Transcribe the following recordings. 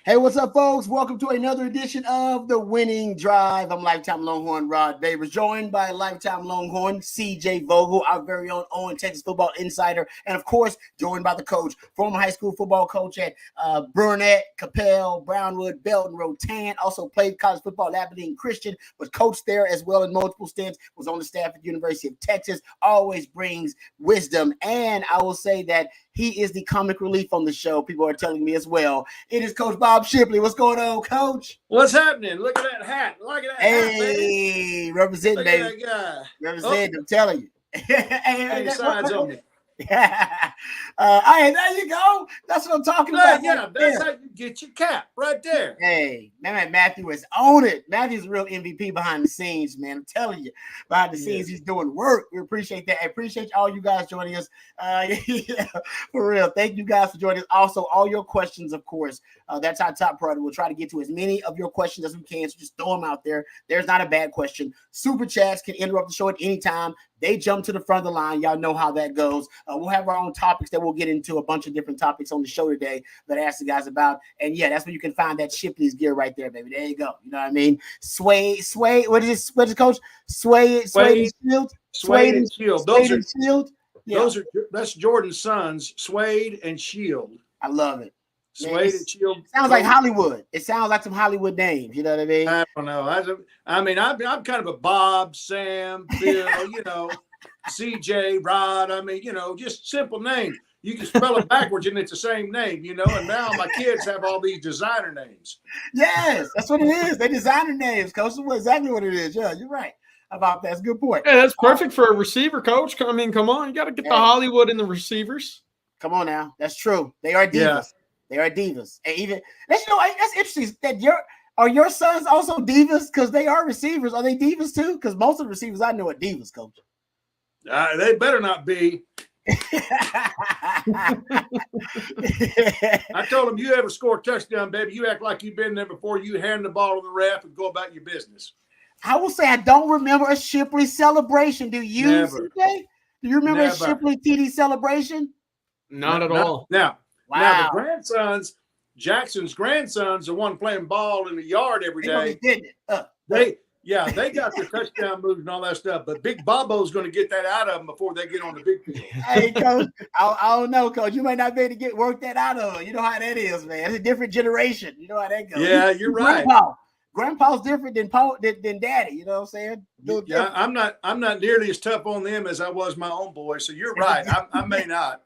Hey, what's up, folks? Welcome to another edition of The Winning Drive. I'm lifetime Longhorn Rod Babers, joined by lifetime Longhorn CJ Vogel, our very own Texas football insider, and of course, joined by the coach, former high school football coach at Burnett, Capel, Brownwood, Belton, Rotan, also played college football at Abilene Christian, was coached there as well in multiple stints, was on the staff at the University of Texas, always brings wisdom, and I will say that he is the comic relief on the show. People are telling me as well. It is Coach Bob Shipley. What's going on, Coach? What's happening? Look at that hat. Look at that hat, baby. Hey, representing, Look baby. at that guy. Representing, I'm telling you. Hey, sides on me. Hey, there you go. That's what I'm talking about. Yeah, that's how you get your cap right there. Hey, man, Matthew is on it. Matthew's a real MVP behind the scenes, man. I'm telling you, behind the scenes, he's doing work. We appreciate that. I appreciate all you guys joining us. For real. Thank you guys for joining us. Also, all your questions, of course. That's our top priority. We'll try to get to as many of your questions as we can. So just throw them out there. There's not a bad question. Super chats can interrupt the show at any time. They jump to the front of the line. Y'all know how that goes. We'll have our own topics that we'll get into, a bunch of different topics on the show today that I asked the guys about. And yeah, that's where you can find that Shipley's gear right there, baby. There you go. You know what I mean? Sway. What is it, Coach? Sway and Shield. Suede and Shield. Yeah. That's Jordan's sons, Suede and Shield. I love it. Suede and Shield. Sounds like Hollywood. It sounds like some Hollywood names. You know what I mean? I don't know. I'm kind of a Bob, Sam, Bill, CJ, Rod. Just simple names. You can spell it backwards and it's the same name, and now my kids have all these designer names. Yes, that's what it is. They designer names, Coach. That's exactly what it is. Yeah, you're right about that. That's a good point. Yeah, that's perfect for a receiver, Coach. I mean, come on. You got to get the Hollywood in the receivers. Come on now. That's true. They are divas. Yeah. They are divas. And even that's interesting that are your sons also divas because they are receivers. Are they divas too? Because most of the receivers I know are divas, Coach. They better not be. I told them, you ever score a touchdown, baby, you act like you've been there before. You hand the ball to the ref and go about your business. I will say I don't remember a Shipley celebration. Do you, Never. CJ? Do you remember Never. a Shipley TD celebation? Not at all. Now, wow. Now the grandsons, Jackson's grandsons, the one playing ball in the yard every day. They got their touchdown moves and all that stuff. But Big Bobo's going to get that out of them before they get on the big field. Hey, Coach, I don't know, Coach. You might not be able to work that out of them. You know how that is, man. It's a different generation. You know how that goes. Yeah, you're right. Grandpa's different than Daddy. You know what I'm saying? Yeah, I'm not nearly as tough on them as I was my own boy. So you're right. I may not.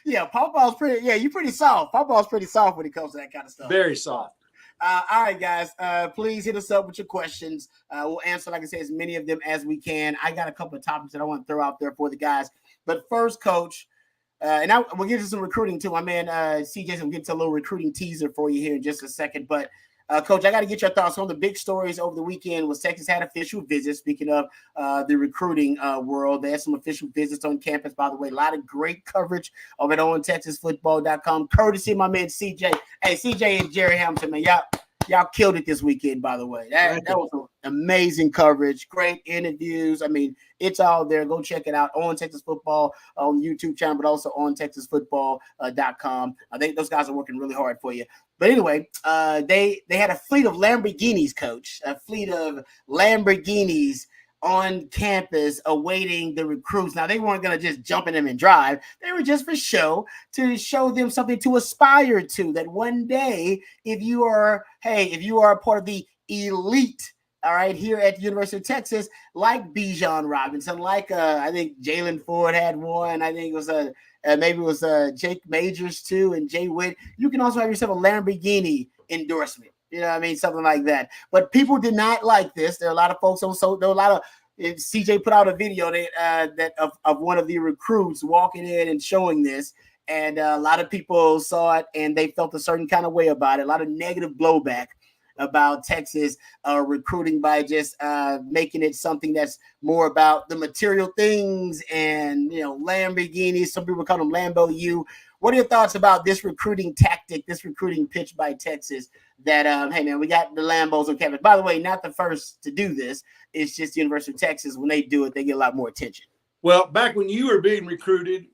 Yeah, Pawpaw's pretty. Yeah, you're pretty soft. Pawpaw's pretty soft when it comes to that kind of stuff. Very soft. All right, guys. Please hit us up with your questions. We'll answer, like I said, as many of them as we can. I got a couple of topics that I want to throw out there for the guys. But first, Coach, and we'll get to some recruiting too. My man CJ's gonna get to a little recruiting teaser for you here in just a second. But Coach, I got to get your thoughts on the big stories over the weekend. Was Texas had official visits. Speaking of the recruiting world, they had some official visits on campus. By the way, a lot of great coverage over at OnTexasFootball.com, courtesy of my man CJ. Hey, CJ and Jerry Hamilton, man, y'all killed it this weekend. By the way, that was amazing coverage, great interviews. I mean, it's all there. Go check it out on Texas Football on the YouTube channel, but also on TexasFootball.com. I think those guys are working really hard for you. But anyway, they had a fleet of Lamborghinis, Coach, a fleet of Lamborghinis on campus awaiting the recruits. Now, they weren't going to just jump in them and drive. They were just for show, to show them something to aspire to, that one day, if you are a part of the elite, all right, here at the University of Texas, like Bijan Robinson, like I think Jalen Ford had one. I think it was maybe it was Jake Majors too, and Jay Witt. You can also have yourself a Lamborghini endorsement. You know what I mean? Something like that. But people did not like this. There are a lot of folks there were a lot of CJ put out a video that of one of the recruits walking in and showing this. And a lot of people saw it and they felt a certain kind of way about it. A lot of negative blowback about Texas recruiting by just making it something that's more about the material things and, Lamborghinis. Some people call them Lambo U. What are your thoughts about this recruiting tactic, this recruiting pitch by Texas that, hey, man, we got the Lambos on campus? By the way, not the first to do this. It's just the University of Texas. When they do it, they get a lot more attention. Well, back when you were being recruited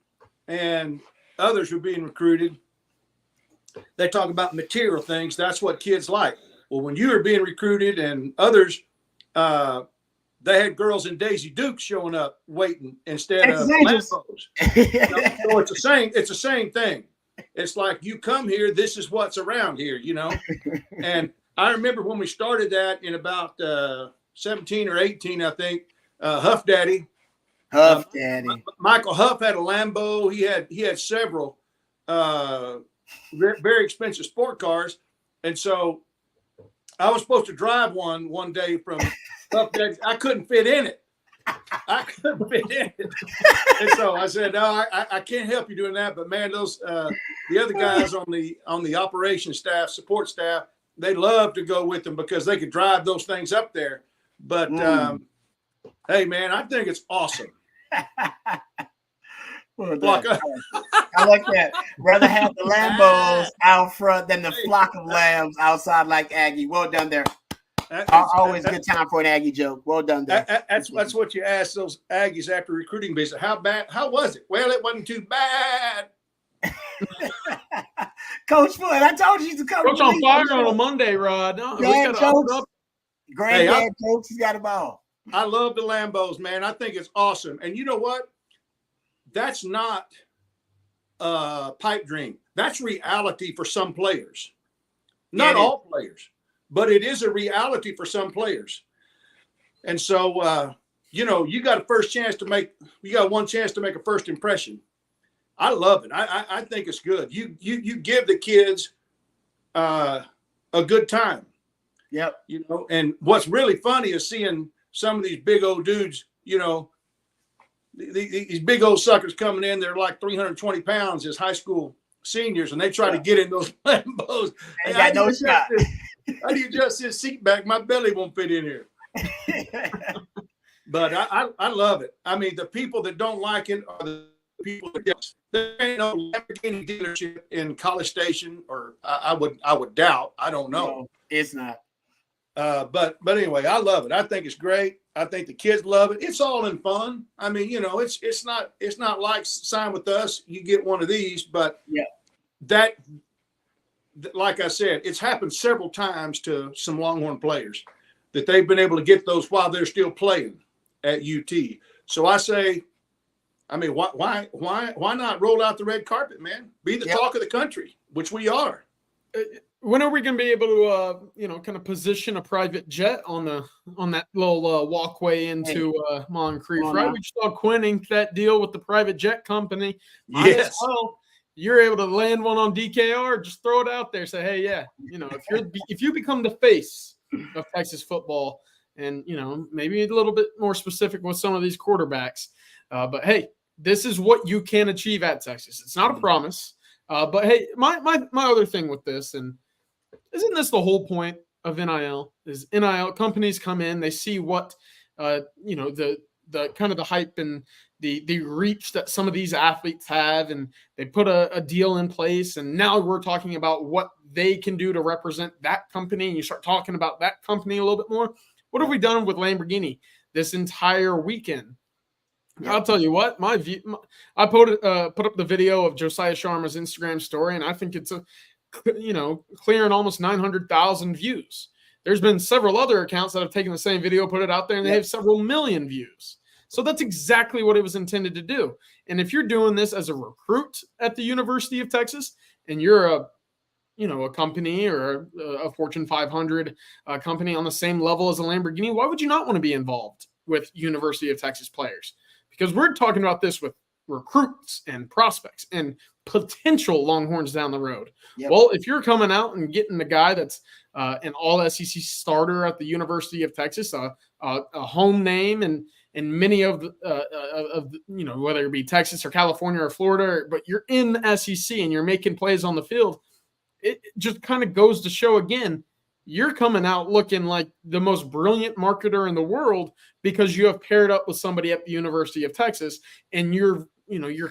and others were being recruited, they talk about material things. That's what kids like. Well, when you were being recruited and others, they had girls in Daisy Dukes showing up waiting instead of Lambos. So it's the same thing. It's like, you come here, this is what's around here, And I remember when we started that in about 17 or 18, I think, Huff Daddy. Michael Huff had a Lambo. He had several very expensive sport cars. And so I was supposed to drive one day from Huff Daddy. I couldn't fit in it. And so I said, no, I can't help you doing that. But man, those the other guys on the operations staff, support staff, they love to go with them because they could drive those things up there. But hey, man, I think it's awesome. I like that. Rather have the Lambos out front than the flock of lambs outside like Aggie. Well done there. Always good time for an Aggie joke. Well done there. That's what you ask those Aggies after recruiting visit. How bad? How was it? Well, it wasn't too bad. Coach Foot, I told you to come. Coach on fire on a Monday, Rod. No, Dad jokes. Granddad jokes. He's got them all. I love the Lambos, man. I think it's awesome. And you know what? That's not a pipe dream. That's reality for some players. Not all players, but it is a reality for some players. And so, you got one chance to make a first impression. I love it. I think it's good. You give the kids a good time. Yep. And what's really funny is seeing some of these big old dudes, these big old suckers coming in. They're like 320 pounds as high school seniors, and they try to get in those Lambos. They got no shot. How do you adjust this seat back? My belly won't fit in here. But I love it. I mean, the people that don't like it are the people that just, there ain't no Lamborghini dealership in College Station, or I would doubt. I don't know. No, it's not. But anyway, I love it. I think it's great. I think the kids love it. It's all in fun. I mean, it's not like sign with us, you get one of these, but that, like I said, it's happened several times to some Longhorn players that they've been able to get those while they're still playing at UT. So I say, I mean, why not roll out the red carpet, man? Be the talk of the country, which we are. When are we going to be able to, kind of position a private jet on that little walkway into Moncrief? Right, we just saw Quinn ink that deal with the private jet company. Yes. Well, you're able to land one on DKR. Just throw it out there. Say, hey, if you become the face of Texas football, and maybe a little bit more specific with some of these quarterbacks, but hey, this is what you can achieve at Texas. It's not a promise, but hey, my other thing with this, and isn't this the whole point of NIL? Is NIL companies come in, they see what the kind of the hype and the reach that some of these athletes have, and they put a deal in place, and now we're talking about what they can do to represent that company, and you start talking about that company a little bit more. What have we done with Lamborghini this entire weekend? I'll tell you what, my view. I put up the video of Josiah Sharma's Instagram story, and I think it's clearing almost 900,000 views. There's been several other accounts that have taken the same video, put it out there, and they have several million views. So that's exactly what it was intended to do. And if you're doing this as a recruit at the University of Texas, and you're a company or a Fortune 500 company on the same level as a Lamborghini, why would you not want to be involved with University of Texas players? Because we're talking about this with recruits and prospects and potential Longhorns down the road. Yep. Well, if you're coming out and getting the guy that's an all SEC starter at the University of Texas, a home name, and many of whether it be Texas or California or Florida, but you're in the SEC and you're making plays on the field, it just kind of goes to show again, you're coming out looking like the most brilliant marketer in the world because you have paired up with somebody at the University of Texas, and your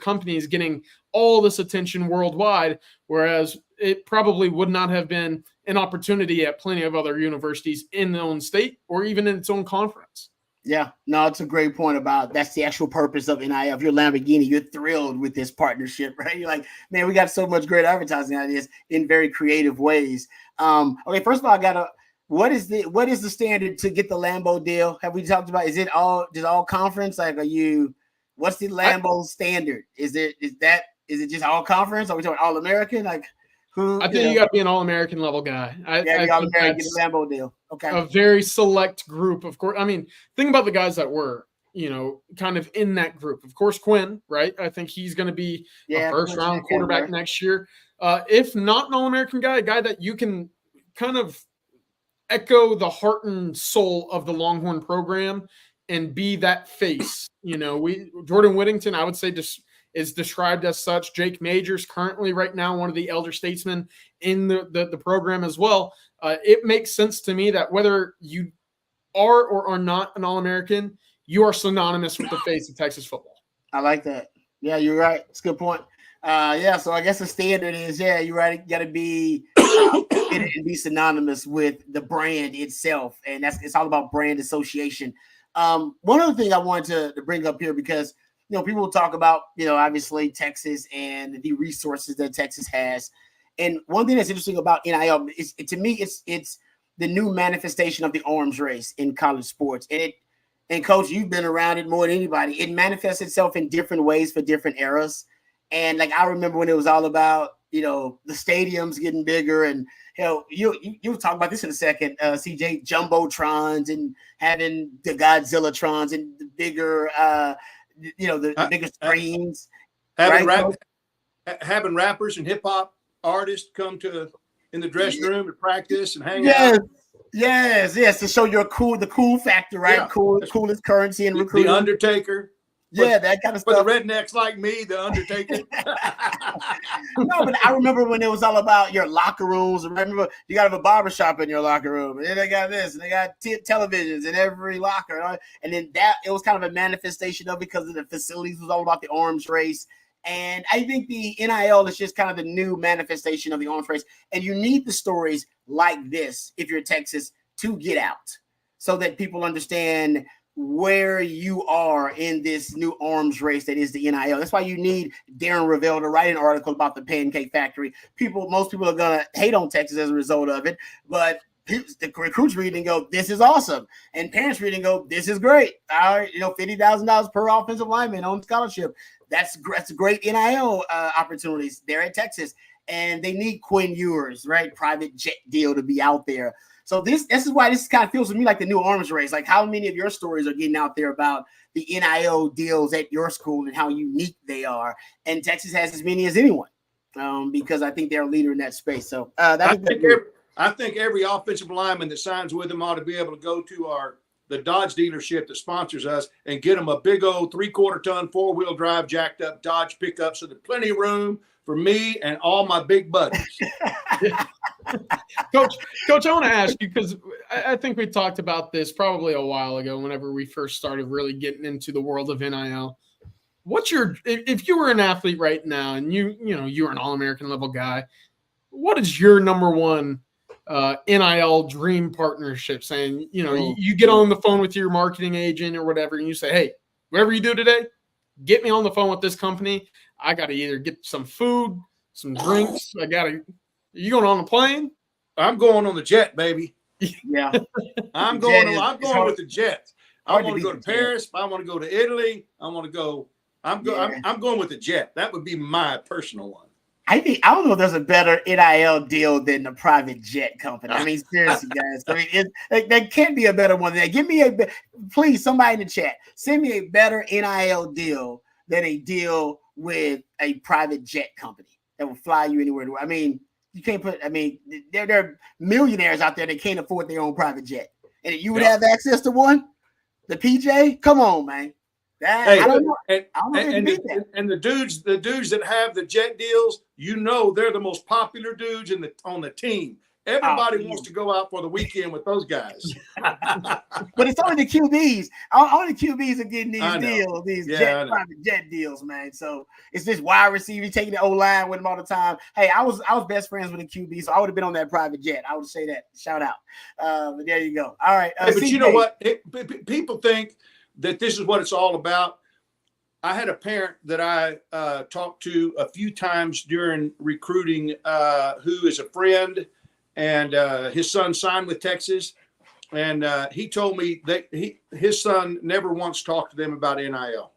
company is getting all this attention worldwide, whereas it probably would not have been an opportunity at plenty of other universities in their own state or even in its own conference. Yeah, no, it's a great point about that's the actual purpose of NIL. If you're Lamborghini, you're thrilled with this partnership, right? You're like, man, we got so much great advertising ideas in very creative ways. Okay, first of all, I gotta. What is the standard to get the Lambo deal? Have we talked about? Is it all conference? Like, are you? What's the Lambo standard? Is it just all conference? Are we talking all American? Like, who? I think you got to be an All-American level guy. I all think American that's Lambo deal. Okay. a very select group, of course. I mean, think about the guys that were, kind of in that group. Of course, Quinn, right? I think he's going to be a first-round quarterback next year. If not an All-American guy, a guy that you can kind of echo the heart and soul of the Longhorn program and be that face. Jordan Whittington, I would say, just is described as such. Jake Majors, currently right now one of the elder statesmen in the program as well. It makes sense to me that whether you are or are not an All-American, you are synonymous with the face of Texas football. I like that. Yeah, you're right. It's a good point. So I guess the standard is, you're right. You got to be and be synonymous with the brand itself, and it's all about brand association. One other thing I wanted to bring up here, because people talk about obviously Texas and the resources that Texas has, and one thing that's interesting about NIL is, to me, it's the new manifestation of the arms race in college sports, and Coach, you've been around it more than anybody. It manifests itself in different ways for different eras. And like, I remember when it was all about, the stadiums getting bigger, and you'll talk about this in a second, CJ, jumbotrons and having the Godzillatrons and the bigger, the bigger screens. Having rappers and hip hop artists come in the dressing room to practice and hang out. Yes, to show the cool factor, right? Yeah. Coolest currency and recruiting. The Undertaker. Yeah, that kind of stuff. For the rednecks like me, the Undertaker. No, but I remember when it was all about your locker rooms. Remember, you got to have a barbershop in your locker room. And then they got this, and they got televisions in every locker. And then it was kind of a manifestation of, because of the facilities, was all about the arms race. And I think the NIL is just kind of the new manifestation of the arms race. And you need the stories like this, if you're Texas, to get out, so that people understand where you are in this new arms race that is the NIL. That's why you need Darren Ravel to write an article about the Pancake Factory. Most people are going to hate on Texas as a result of it, but the recruits read and go, this is awesome. And parents read and go, this is great. $50,000 per offensive lineman on scholarship. That's great NIL opportunities there at Texas. And they need Quinn Ewers, right? Private jet deal to be out there. So this is why this kind of feels to me like the new arms race. Like, how many of your stories are getting out there about the NIL deals at your school and how unique they are? And Texas has as many as anyone, because I think they're a leader in that space. So I think every offensive lineman that signs with them ought to be able to go to the Dodge dealership that sponsors us and get them a big old 3/4 ton 4-wheel drive jacked up Dodge pickup, so there's plenty of room for me and all my big buddies. Coach, I want to ask you, because I think we talked about this probably a while ago whenever we first started really getting into the world of NIL. If you were an athlete right now and you were an All-American level guy, what is your number one NIL dream partnership? Saying, you get on the phone with your marketing agent or whatever, and you say, hey, whatever you do today, get me on the phone with this company. I got to either get some food, some drinks. You going on the plane? I'm going on the jet, baby. Yeah. I'm going with the jet. I want to go to Paris. I want to go to Italy. I'm going with the jet. That would be my personal one. I don't know if there's a better NIL deal than the private jet company. I mean, seriously, guys. I mean, there can't be a better one than that. Give me please, somebody in the chat, send me a better NIL deal than a deal with a private jet company that will fly you anywhere. I mean, you can't there are millionaires out there that can't afford their own private jet. And you would have access to one? The PJ? Come on, man. I don't know. And the dudes that have the jet deals, they're the most popular dudes on the team. Everybody wants to go out for the weekend with those guys. But it's only the QBs. Only QBs are getting these deals, these private jet deals, man. So it's this wide receiver taking the O-line with him all the time. Hey, I was best friends with a QB, so I would have been on that private jet. I would say that. Shout out. But there you go. All right. But you know what? People think that this is what it's all about. I had a parent that I talked to a few times during recruiting who is a friend, and his son signed with Texas. And he told me that his son never once talked to them about NIL.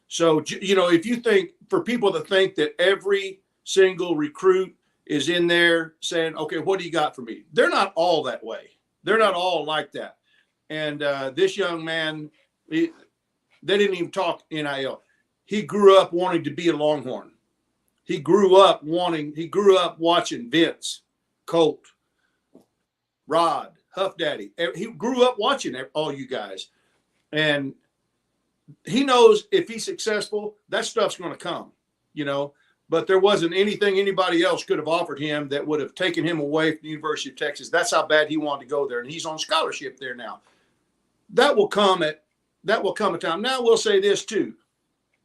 So, you know, if you think, for people to think that every single recruit is in there saying, okay, what do you got for me? They're not all that way. They're not all like that. And this young man, they didn't even talk NIL. He grew up wanting to be a Longhorn. He grew up watching Vince, Colt, Rod, Huff Daddy. He grew up watching all you guys. And he knows if he's successful, that stuff's going to come, you know. But there wasn't anything anybody else could have offered him that would have taken him away from the University of Texas. That's how bad he wanted to go there. And he's on scholarship there now. That will come a time. Now, we'll say this too.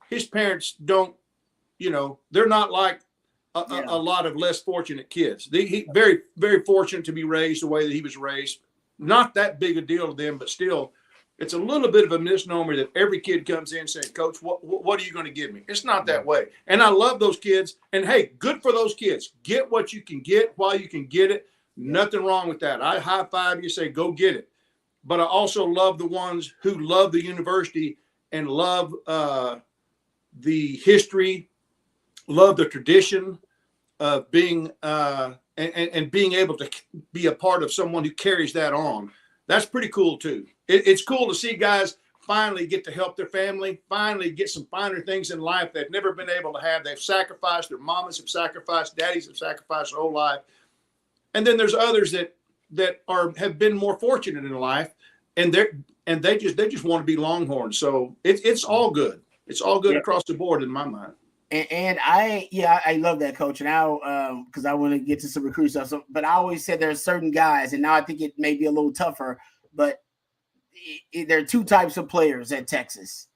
His parents don't, you know, they're not like a lot of less fortunate kids. He very, very fortunate to be raised the way that he was raised. Not that big a deal to them, but still, it's a little bit of a misnomer that every kid comes in saying, Coach, what are you going to give me? It's not that way. And I love those kids. And, hey, good for those kids. Get what you can get while you can get it. Nothing wrong with that. I high five you, say, go get it. But I also love the ones who love the university and love the history, love the tradition of being and being able to be a part of someone who carries that on. That's pretty cool too. It's cool to see guys finally get to help their family, finally get some finer things in life they've never been able to have. They've sacrificed, their mamas have sacrificed, daddies have sacrificed their whole life. And then there's others that have been more fortunate in life, and they just want to be Longhorns. So it's all good. It's all good across the board in my mind. And I love that, Coach. Now, because I want to get to some recruit stuff. But I always said there are certain guys, and now I think it may be a little tougher, but there are two types of players at Texas.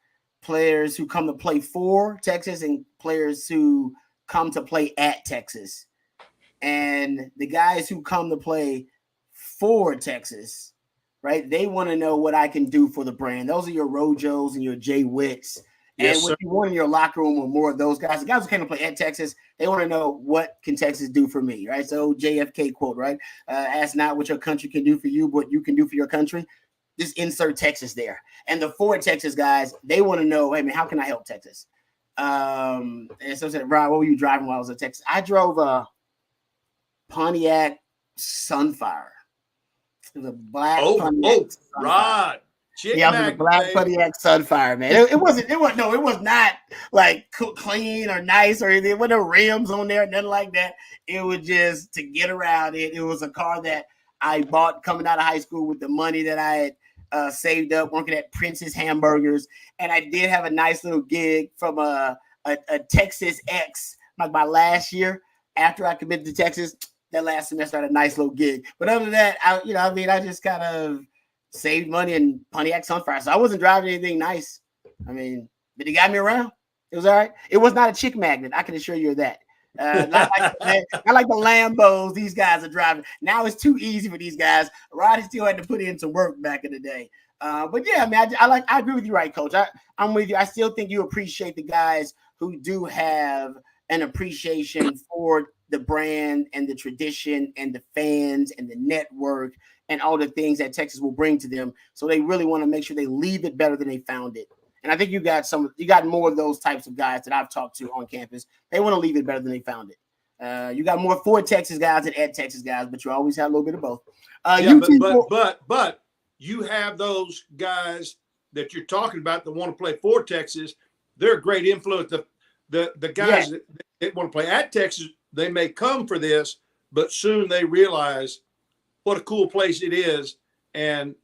Players who come to play for Texas and players who come to play at Texas. And the guys who come to play for Texas, right, they want to know what I can do for the brand. Those are your Rojos and your Jay Witts. And what you want in your locker room are more of those guys. The guys who came to play at Texas, they want to know, what can Texas do for me, right? So JFK quote, right? Ask not what your country can do for you, but what you can do for your country. Just insert Texas there. And the four Texas guys, they want to know, hey, man, how can I help Texas? And so I said, Ryan, what were you driving while I was at Texas? I drove a Pontiac Sunfire. It was a black Pontiac Sunfire. Rod. It was a black Pontiac Sunfire, man. It was not like clean or nice or anything. There were no rims on there, nothing like that. It was just to get around it. It was a car that I bought coming out of high school with the money that I had saved up working at Prince's Hamburgers. And I did have a nice little gig from a Texas X, like my last year after I committed to Texas. That last semester I had a nice little gig. But other than that, I just kind of saved money in Pontiac Sunfire. So I wasn't driving anything nice. I mean, but it got me around. It was all right. It was not a chick magnet. I can assure you of that. Not like the Lambos these guys are driving. Now it's too easy for these guys. Roddy still had to put in some work back in the day. But yeah, man, I agree with you, right, Coach? I'm with you. I still think you appreciate the guys who do have an appreciation for the brand and the tradition and the fans and the network and all the things that Texas will bring to them. So they really want to make sure they leave it better than they found it. And I think you got more of those types of guys that I've talked to on campus. They want to leave it better than they found it. You got more for Texas guys than at Texas guys, but you always have a little bit of both. But you have those guys that you're talking about that want to play for Texas. They're a great influence. The guys that want to play at Texas, they may come for this, but soon they realize what a cool place it is and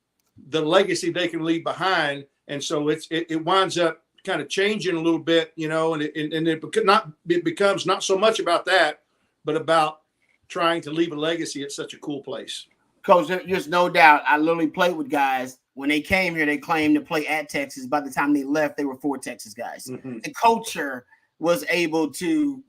the legacy they can leave behind. And so it winds up kind of changing a little bit, and it becomes not so much about that, but about trying to leave a legacy at such a cool place. Coach, there's no doubt. I literally played with guys. When they came here, they claimed to play at Texas. By the time they left, they were 4 Texas guys. Mm-hmm. The culture was able to,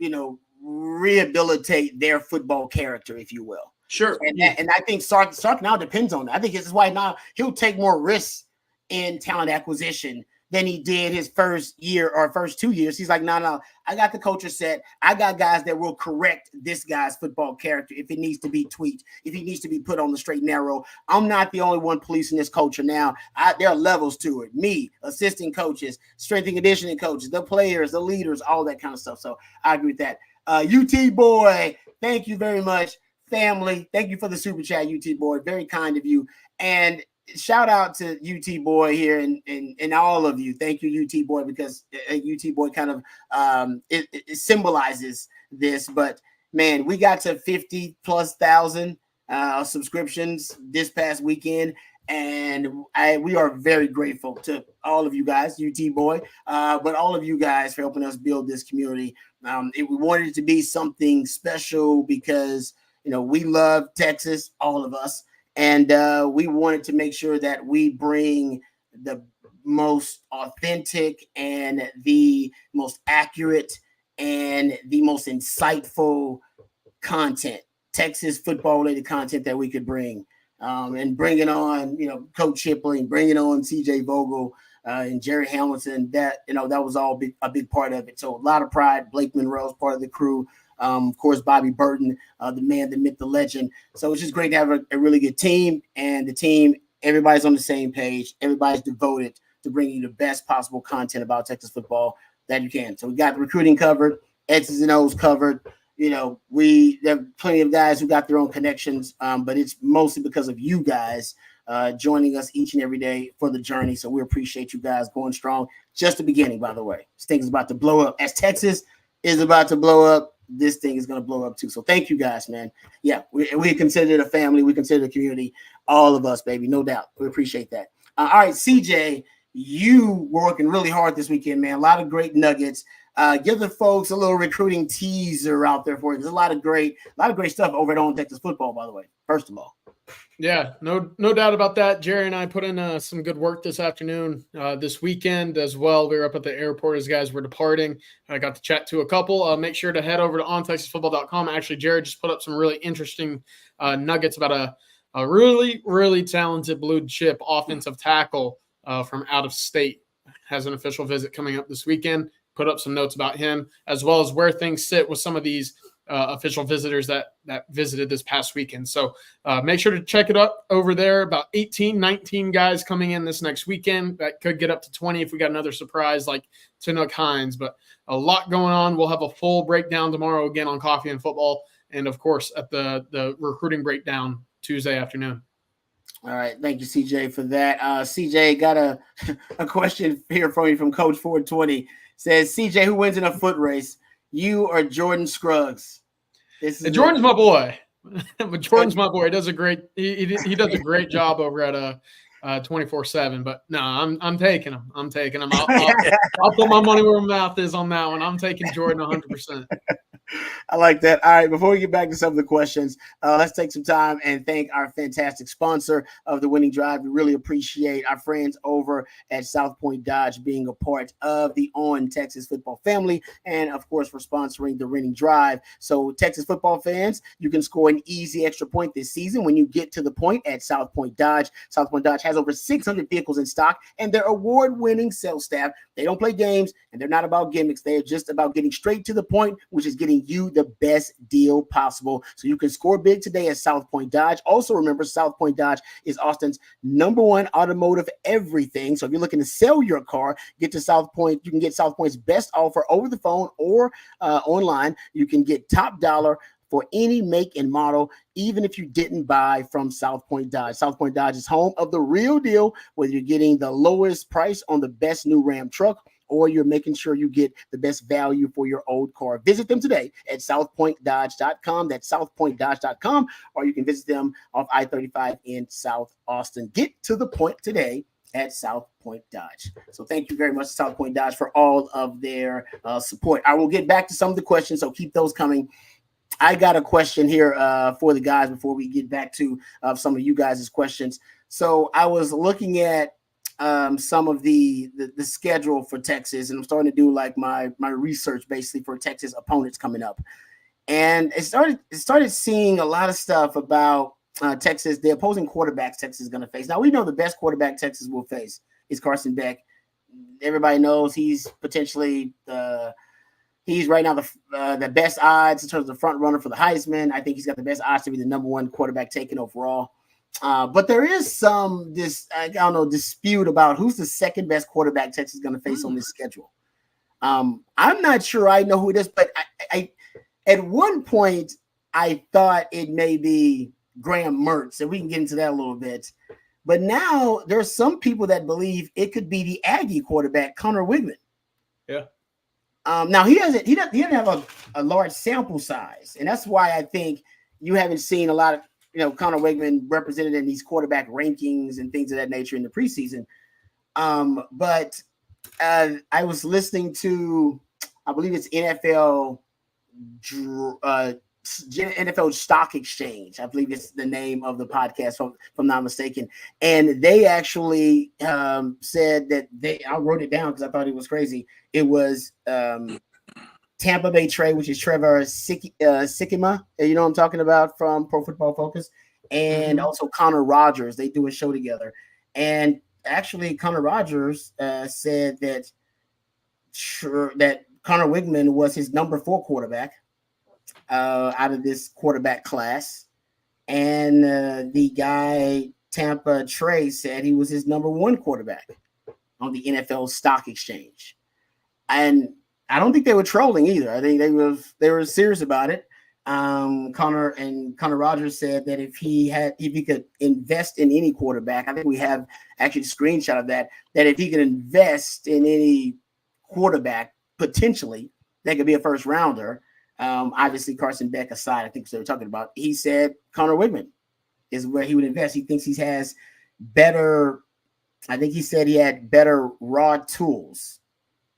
rehabilitate their football character, if you will. Sure. And I think Sark now depends on that. I think this is why now he'll take more risks in talent acquisition than he did his first year or first 2 years. He's like, no, I got the culture set. I got guys that will correct this guy's football character if it needs to be tweaked, if he needs to be put on the straight and narrow. I'm not the only one policing this culture now. There are levels to it. Me, assistant coaches, strength and conditioning coaches, the players, the leaders, all that kind of stuff. So I agree with that. UT boy, thank you very much. Family, thank you for the super chat, UT boy. Very kind of you. And shout out to UT boy here and all of you. Thank you, UT boy, because UT boy kind of it symbolizes this. But man, we got to 50,000+ subscriptions this past weekend, and we are very grateful to all of you guys, UT boy, but all of you guys for helping us build this community. We wanted it to be something special because we love Texas, all of us. And we wanted to make sure that we bring the most authentic and the most accurate and the most insightful content, Texas football-related content that we could bring. And bringing on, Coach Shipley, and bringing on CJ Vogel and Jerry Hamilton, that was all a big part of it. So a lot of pride. Blake Monroe's part of the crew. Of course, Bobby Burton, the man, the myth, the legend. So it's just great to have a really good team. And the team, everybody's on the same page. Everybody's devoted to bringing you the best possible content about Texas football that you can. So we got the recruiting covered, X's and O's covered. There are plenty of guys who got their own connections, but it's mostly because of you guys joining us each and every day for the journey. So we appreciate you guys going strong. Just the beginning, by the way. This thing is about to blow up. As Texas is about to blow up, this thing is going to blow up too. So thank you guys, man. Yeah, we consider it a family. We consider it a community. All of us, baby, no doubt. We appreciate that. All right, CJ, you were working really hard this weekend, man. A lot of great nuggets. Give the folks a little recruiting teaser out there for you. There's a lot of great stuff over at On Texas Football, by the way. First of all. Yeah, no doubt about that. Jerry and I put in some good work this afternoon, this weekend as well. We were up at the airport as guys were departing. I got to chat to a couple. Make sure to head over to ontexasfootball.com. Actually, Jared just put up some really interesting nuggets about a really, really talented blue chip offensive tackle from out of state. Has an official visit coming up this weekend. Put up some notes about him, as well as where things sit with some of these official visitors that visited this past weekend. So make sure to check it up over there. About 18, 19 guys coming in this next weekend. That could get up to 20 if we got another surprise like Chinook Hines. But a lot going on. We'll have a full breakdown tomorrow again on Coffee and Football. And, of course, at the recruiting breakdown Tuesday afternoon. All right. Thank you, CJ, for that. CJ, got a question here for you from Coach 420. Says, CJ, who wins in a foot race? You or Jordan Scruggs? Jordan's my boy. But Jordan's my boy. He does a great job over at 24/7. But no, I'm taking him. I'll put my money where my mouth is on that one. I'm taking Jordan 100%. I like that. All right, before we get back to some of the questions, let's take some time and thank our fantastic sponsor of the Winning Drive. We really appreciate our friends over at South Point Dodge being a part of the On Texas football family, and of course for sponsoring the Winning Drive. So Texas football fans, you can score an easy extra point this season when you get to the point at South Point Dodge. South Point Dodge has over 600 vehicles in stock, and their award-winning sales staff, they don't play games, and they're not about gimmicks. They're just about getting straight to the point, which is getting you the best deal possible. So you can score big today at South Point Dodge. Also remember, South Point Dodge is Austin's #1 automotive everything. So if you're looking to sell your car, get to South Point. You can get South Point's best offer over the phone or online. You can get top dollar for any make and model, even if you didn't buy from South Point Dodge. South Point Dodge is home of the real deal, whether you're getting the lowest price on the best new Ram truck or you're making sure you get the best value for your old car. Visit them today at southpointdodge.com. That's southpointdodge.com, or you can visit them off I-35 in South Austin. Get to the point today at South Point Dodge. So thank you very much to South Point Dodge for all of their support. I will get back to some of the questions, so keep those coming. I got a question here for the guys before we get back to some of you guys' questions. So I was looking at some of the schedule for Texas, and I'm starting to do like my research basically for Texas opponents coming up. And it started seeing a lot of stuff about Texas, the opposing quarterbacks Texas is going to face. Now we know the best quarterback Texas will face is Carson Beck. Everybody knows he's potentially he's right now the best odds in terms of the front runner for the Heisman. I think he's got the best odds to be the number one quarterback taken overall. But there is some dispute about who's the second best quarterback Texas is going to face on this schedule. I'm not sure I know who it is, but I at one point I thought it may be Graham Mertz, and we can get into that a little bit. But now there's some people that believe it could be the Aggie quarterback, Connor Wigman. Yeah. Now he doesn't have a large sample size, and that's why I think you haven't seen a lot of Connor Wigman represented in these quarterback rankings and things of that nature in the preseason. But I was listening to, I believe it's NFL Stock Exchange. I believe it's the name of the podcast, if I'm not mistaken. And they actually said that I wrote it down because I thought it was crazy. It was Tampa Bay Trey, which is Trevor Sikkema. You know what I'm talking about from Pro Football Focus. And also Connor Rogers. They do a show together. And actually Connor Rogers said that Connor Wigman was his number 4 quarterback out of this quarterback class. And the guy, Tampa Trey, said he was his number 1 quarterback on the NFL Stock Exchange. And I don't think they were trolling either. I think they were serious about it. Connor Rogers said that if he could invest in any quarterback, I think we have actually a screenshot of that if he could invest in any quarterback, potentially, that could be a first rounder. Obviously Carson Beck aside, I think they were talking about, he said Connor Wigman is where he would invest. He thinks he has better, I think he said he had better raw tools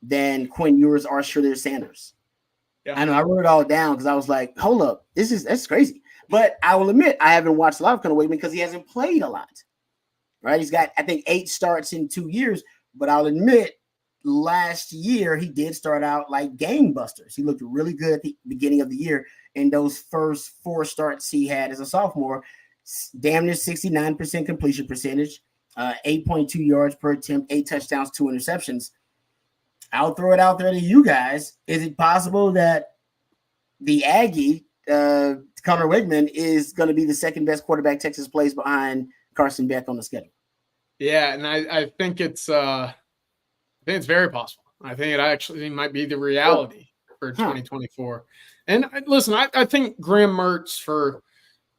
than Quinn Ewers or Shedeur Sanders. Yeah. I know I wrote it all down because I was like, hold up, that's crazy. But I will admit I haven't watched a lot of Connor Wigman because he hasn't played a lot. Right? He's got, I think, 8 starts in 2 years, but I'll admit last year he did start out like gangbusters. He looked really good at the beginning of the year. In those first 4 starts he had as a sophomore, damn near 69% completion percentage, 8.2 yards per attempt, 8 touchdowns, 2 interceptions. I'll throw it out there to you guys. Is it possible that the Aggie, Connor Wigman, is going to be the second best quarterback Texas plays behind Carson Beck on the schedule? Yeah, and I think it's very possible. I think it actually might be the reality for 2024. And listen, I think Graham Mertz, for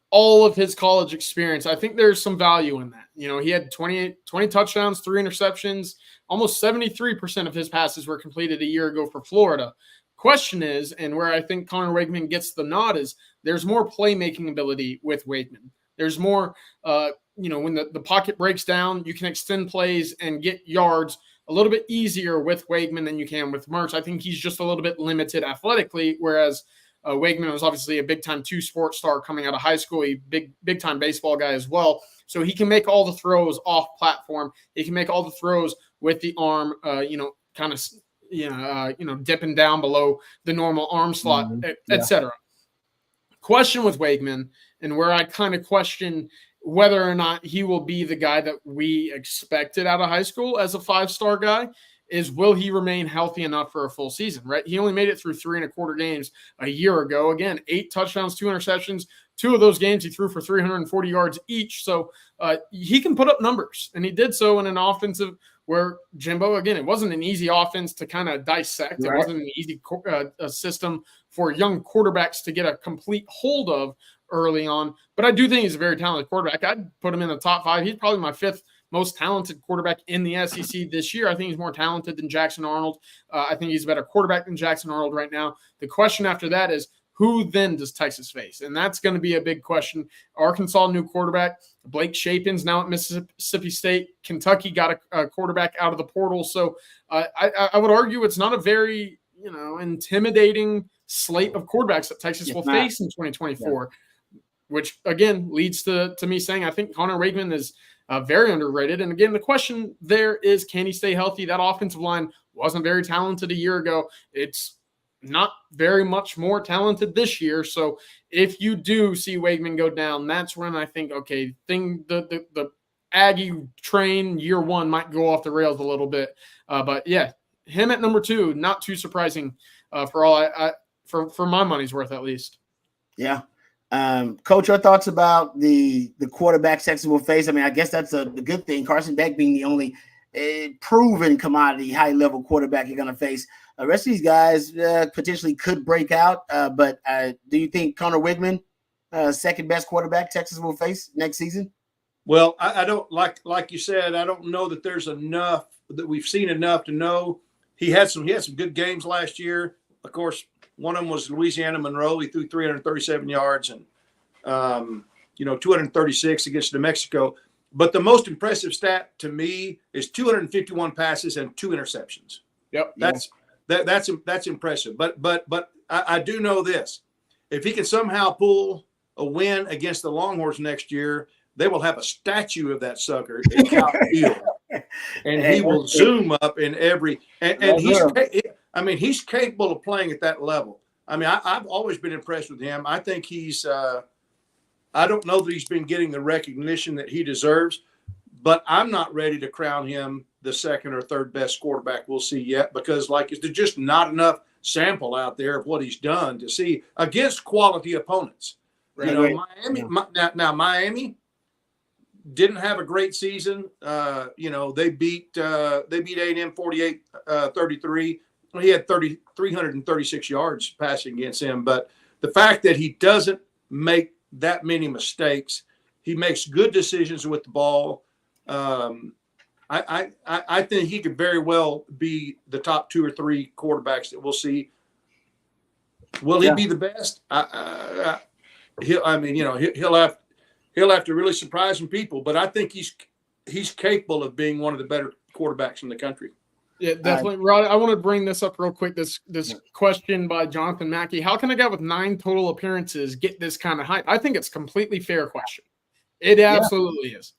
all of his college experience, I think there's some value in that. He had 20 touchdowns, 3 interceptions. Almost 73% of his passes were completed a year ago for Florida. Question is, and where I think Connor Wigman gets the nod, is there's more playmaking ability with Wigman. There's more, when the pocket breaks down, you can extend plays and get yards a little bit easier with Wigman than you can with Mertz. I think he's just a little bit limited athletically, whereas Wigman was obviously a big-time 2 sports star coming out of high school, a big-time baseball guy as well. So he can make all the throws off platform. He can make all the throws with the arm, dipping down below the normal arm slot, et cetera. Question with Wigman, and where I kind of question whether or not he will be the guy that we expected out of high school as a 5-star guy, is will he remain healthy enough for a full season, right? He only made it through 3.25 games a year ago. Again, 8 touchdowns, 2 interceptions. 2 of those games he threw for 340 yards each. So he can put up numbers, and he did so in an offensive where, Jimbo, again, it wasn't an easy offense to kind of dissect. Right. It wasn't an easy system for young quarterbacks to get a complete hold of early on. But I do think he's a very talented quarterback. I'd put him in the top 5. He's probably my 5th most talented quarterback in the SEC this year. I think he's more talented than Jackson Arnold. I think he's a better quarterback than Jackson Arnold right now. The question after that is, who then does Texas face? And that's going to be a big question. Arkansas, new quarterback. Blake Shapin's now at Mississippi State. Kentucky got a quarterback out of the portal. So I would argue it's not a very intimidating slate of quarterbacks that Texas will face in 2024, which again leads to me saying I think Connor Wakeman is very underrated. And again, the question there is, can he stay healthy? That offensive line wasn't very talented a year ago. It's not very much more talented this year. So if you do see Wakeman go down, that's when I think, okay, the Aggie train year one might go off the rails a little bit. But yeah, him at number 2, not too surprising for my money's worth, at least. Yeah. Coach, your thoughts about the quarterback Texas will face? I mean, I guess that's a good thing. Carson Beck being the only proven commodity high-level quarterback you're going to face. The rest of these guys potentially could break out, but do you think Connor Wigman, second best quarterback Texas will face next season? Well, I don't like you said. I don't know that there's enough that we've seen enough to know. He had some good games last year. Of course, one of them was Louisiana Monroe. He threw 337 yards and 236 against New Mexico. But the most impressive stat to me is 251 passes and 2 interceptions. Yep, that's impressive. But I do know this: if he can somehow pull a win against the Longhorns next year, they will have a statue of that sucker in Cal Field, and he will zoom up in every. And he's capable of playing at that level. I mean, I've always been impressed with him. I think he's. I don't know that he's been getting the recognition that he deserves, but I'm not ready to crown him the second or third best quarterback we'll see yet, because there's just not enough sample out there of what he's done to see against quality opponents. Right. Miami didn't have a great season. They beat A&M 48-33. He had 336 yards passing against him, but the fact that he doesn't make that many mistakes, he makes good decisions with the ball. I think he could very well be the top 2 or 3 quarterbacks that we'll see. Will he be the best? He'll have to really surprise some people, but I think he's capable of being one of the better quarterbacks in the country. Yeah, definitely. Rod, I want to bring this up real quick. This question by Jonathan Mackey: how can a guy with 9 total appearances get this kind of hype? I think it's a completely fair question. It absolutely is.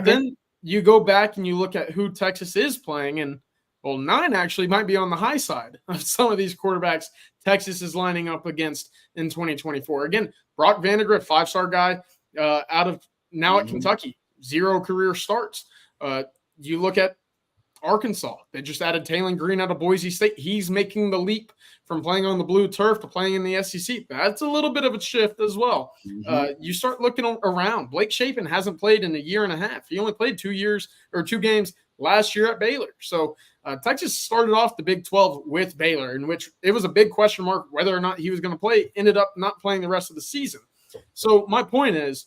Then you go back and you look at who Texas is playing, and 9 actually might be on the high side of some of these quarterbacks Texas is lining up against in 2024. Again, Brock Vandegrift, 5-star guy out of now at Kentucky, 0 career starts. You look at Arkansas. They just added Taylon Green out of Boise State. He's making the leap from playing on the blue turf to playing in the SEC. That's a little bit of a shift as well. You start looking around. Blake Shapen hasn't played in a year and a half. He only played 2 games last year at Baylor. So Texas started off the Big 12 with Baylor, in which it was a big question mark whether or not he was going to play. Ended up not playing the rest of the season. So my point is,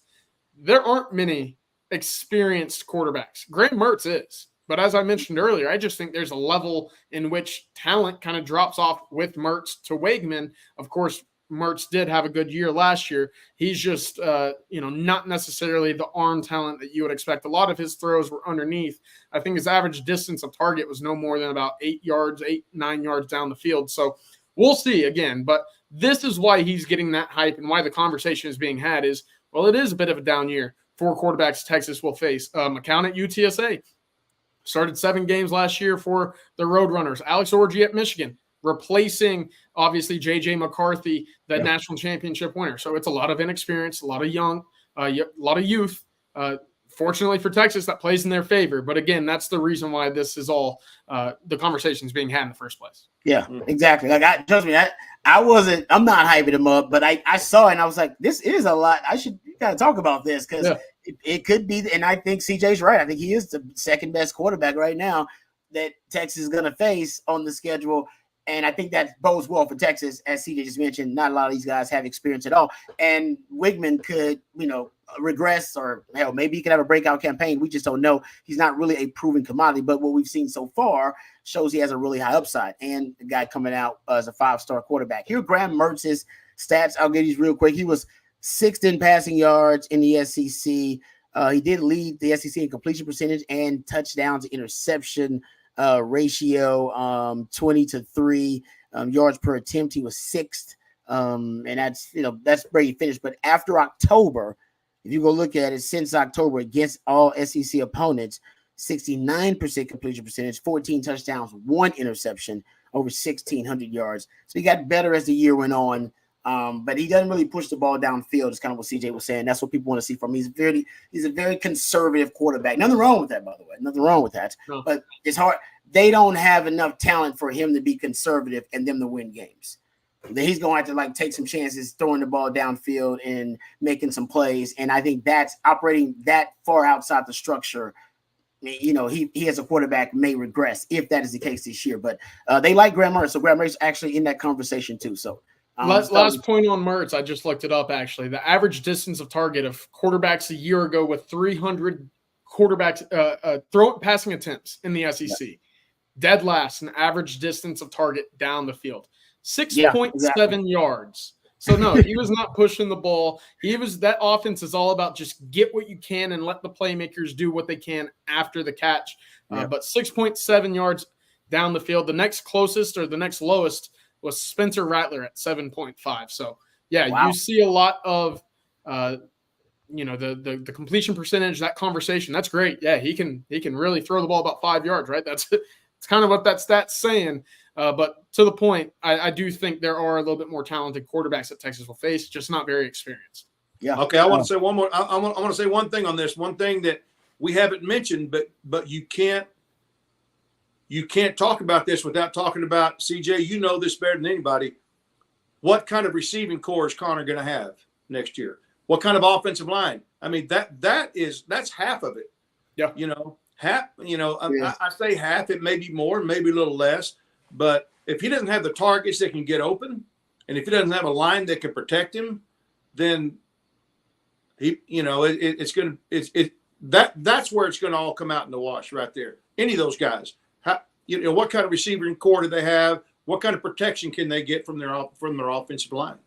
there aren't many experienced quarterbacks. Graham Mertz is. But as I mentioned earlier, I just think there's a level in which talent kind of drops off with Mertz to Wakeman. Of course, Mertz did have a good year last year. He's just, not necessarily the arm talent that you would expect. A lot of his throws were underneath. I think his average distance of target was no more than about 9 yards down the field. So we'll see again. But this is why he's getting that hype, and why the conversation is being had is, well, it is a bit of a down year for quarterbacks Texas will face. McCown at UTSA. Started 7 games last year for the Roadrunners. Alex Orji at Michigan, replacing, obviously, J.J. McCarthy, that national championship winner. So it's a lot of inexperience, a lot of youth. Fortunately for Texas, that plays in their favor. But again, that's the reason why this is all the conversation is being had in the first place. Yeah, exactly. Trust me, I'm not hyping him up, but I saw it and I was like, this is a lot. You got to talk about this because it could be. And I think CJ's right. I think he is the second best quarterback right now that Texas is going to face on the schedule. And I think that bodes well for Texas. As CJ just mentioned, not a lot of these guys have experience at all. And Wigman could, regress, or hell, maybe he could have a breakout campaign. We just don't know. He's not really a proven commodity, but what we've seen so far shows he has a really high upside. And the guy coming out as a 5-star quarterback. Here, Graham Mertz's stats. I'll get these real quick. He was 6th in passing yards in the SEC. He did lead the SEC in completion percentage and touchdown to interception ratio, 20-3 yards per attempt. He was 6th. And that's where he finished. But after October, if you go look at it, since October against all SEC opponents, 69% completion percentage, 14 touchdowns, 1 interception, over 1,600 yards. So he got better as the year went on. But he doesn't really push the ball downfield. Is kind of what CJ was saying. That's what people want to see from him. He's a very conservative quarterback. Nothing wrong with that, by the way. Nothing wrong with that. No. But it's hard. They don't have enough talent for him to be conservative and them to win games. Then he's going to have to take some chances throwing the ball downfield and making some plays. And I think that's operating that far outside the structure. He as a quarterback may regress if that is the case this year. But they like Graham Mertz. So Graham Mertz actually in that conversation too. So last point on Mertz, I just looked it up actually. The average distance of target of quarterbacks a year ago with 300 quarterbacks passing attempts in the SEC. Yeah. Dead last in average distance of target down the field. 6.7 yards. So no, he was not pushing the ball. That offense is all about just get what you can and let the playmakers do what they can after the catch. But 6.7 yards down the field. The next closest or the next lowest was Spencer Rattler at 7.5. So wow. You see a lot of the completion percentage, that conversation. That's great. Yeah, he can really throw the ball about 5 yards, right? It's kind of what that stat's saying. But to the point, I do think there are a little bit more talented quarterbacks that Texas will face, just not very experienced. Yeah. Okay, I want to say one more. I want to say one thing on this. One thing that we haven't mentioned, but you can't talk about this without talking about, CJ. You know this better than anybody. What kind of receiving core is Connor going to have next year? What kind of offensive line? I mean, that's half of it. Yeah. Half. I say half. It may be more, maybe a little less. But if he doesn't have the targets that can get open, and if he doesn't have a line that can protect him, then that's where it's going to all come out in the wash right there. Any of those guys, what kind of receiving core do they have? What kind of protection can they get from their offensive line?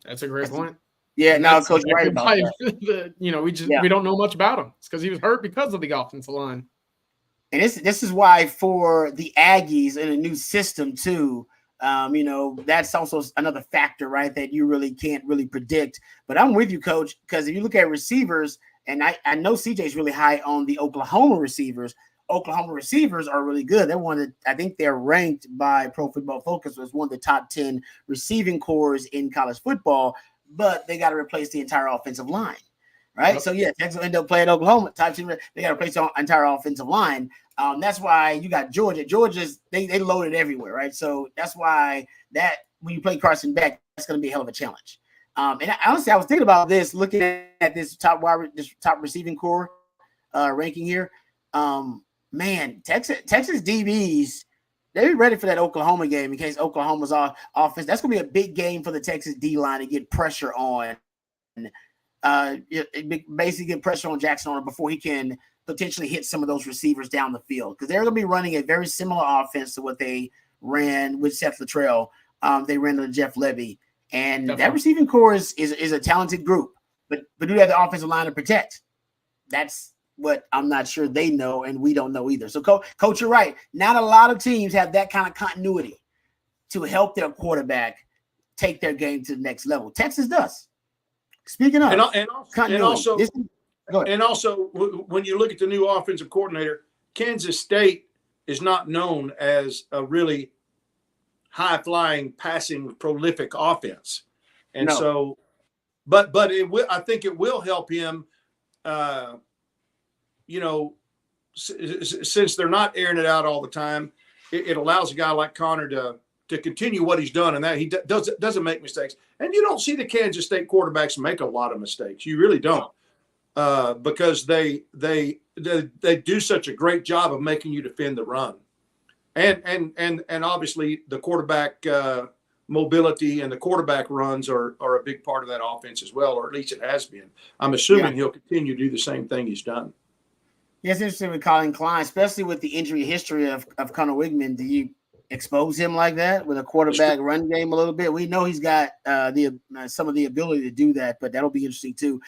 That's a great point. Yeah, no, Coach, right about that. We don't know much about him. It's because he was hurt because of the offensive line. And this is why for the Aggies in a new system too, that's also another factor, right, that you really can't really predict. But I'm with you, Coach, because if you look at receivers, and I know CJ's really high on the Oklahoma receivers. Oklahoma receivers are really good. I think they're ranked by Pro Football Focus as one of the top 10 receiving cores in college football, but they got to replace the entire offensive line. Right. Yep. So, Texas will end up playing Oklahoma. They got to replace the entire offensive line. That's why you got Georgia. Georgia's they loaded everywhere. Right. So that's why that when you play Carson Beck, that's going to be a hell of a challenge. And honestly, I was thinking about this, looking at this top receiving core ranking here. Man, Texas DBs, they're ready for that Oklahoma game in case Oklahoma's offense. That's going to be a big game for the Texas D line to get pressure on. Basically get pressure on Jackson Arnold before he can potentially hit some of those receivers down the field, because they're going to be running a very similar offense to what they ran with Seth Luttrell. They ran under Jeff Levy, and definitely. That receiving core is a talented group, but do they have the offensive line to protect? That's what I'm not sure they know, and we don't know either. So, Coach, you're right. Not a lot of teams have that kind of continuity to help their quarterback take their game to the next level. Texas does. Speaking of, and also, when you look at the new offensive coordinator, Kansas State is not known as a really high-flying, passing, prolific offense, and so, but it will. I think it will help him. Since they're not airing it out all the time, it allows a guy like Connor to continue what he's done, and that he doesn't make mistakes. And you don't see the Kansas State quarterbacks make a lot of mistakes. You really don't, because they do such a great job of making you defend the run, and obviously the quarterback mobility and the quarterback runs are a big part of that offense as well, or at least it has been. I'm assuming he'll continue to do the same thing he's done. Yeah, it's interesting with Colin Klein, especially with the injury history of Connor Wigman. expose him like that with a quarterback run game a little bit. We know he's got some of the ability to do that, but that'll be interesting too.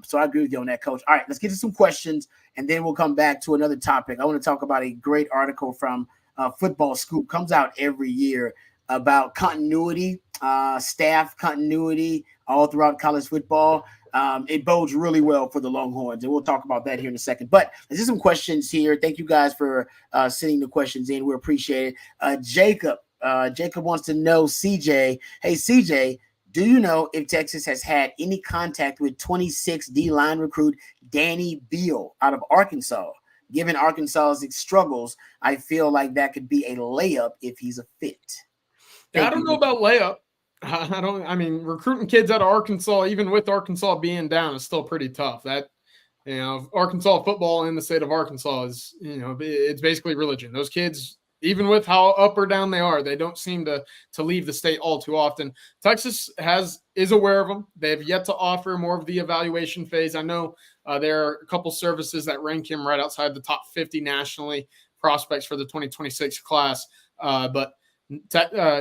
So I agree with you on that, Coach. All right, let's get to some questions, and then we'll come back to another topic. I want to talk about a great article from Football Scoop. Comes out every year about continuity, staff continuity all throughout college football. It bodes really well for the Longhorns, and we'll talk about that here in a second. But there's some questions here. Thank you guys for sending the questions in. We appreciate it. Jacob wants to know, CJ. Hey, CJ, do you know if Texas has had any contact with 26 D-line recruit Danny Beal out of Arkansas? Given Arkansas's struggles, I feel like that could be a layup if he's a fit. I don't know about layup. I mean, recruiting kids out of Arkansas, even with Arkansas being down, is still pretty tough. That, Arkansas football in the state of Arkansas is, it's basically religion. Those kids, even with how up or down they are, they don't seem to leave the state all too often. Texas is aware of them. They have yet to offer more of the evaluation phase. I know there are a couple services that rank him right outside the top 50 nationally prospects for the 2026 class, but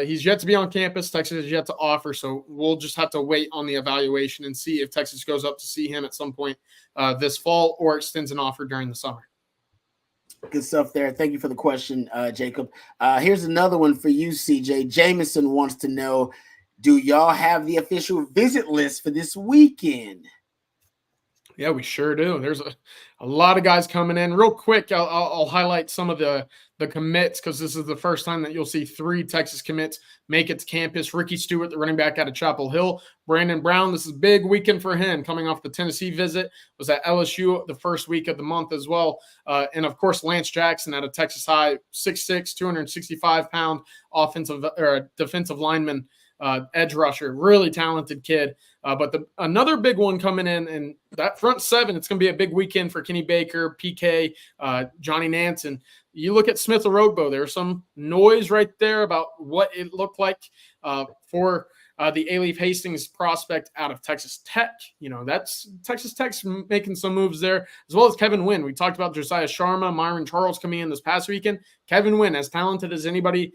he's yet to be on campus. Texas has yet to offer, so we'll just have to wait on the evaluation and see if Texas goes up to see him at some point this fall or extends an offer during the summer. Good stuff there. Thank you for the question, Jacob. Here's another one for you, CJ. Jameson wants to know, do y'all have the official visit list for this weekend? Yeah, we sure do. There's a lot of guys coming in. Real quick, I'll highlight some of the commits because this is the first time that you'll see 3 Texas commits make it to campus. Ricky Stewart, the running back out of Chapel Hill. Brandon Brown, this is a big weekend for him, coming off the Tennessee visit, was at LSU the first week of the month as well. And, of course, Lance Jackson out of Texas High, 6'6", 265-pound defensive lineman, edge rusher, really talented kid. But another big one coming in, and that front 7, it's going to be a big weekend for Kenny Baker, PK, Johnny Nance. And you look at Smith Orogbo, there's some noise right there about what it looked like for the A-Leaf Hastings prospect out of Texas Tech. That's Texas Tech's making some moves there, as well as Kevin Wynn. We talked about Josiah Sharma, Myron Charles coming in this past weekend. Kevin Wynn, as talented as anybody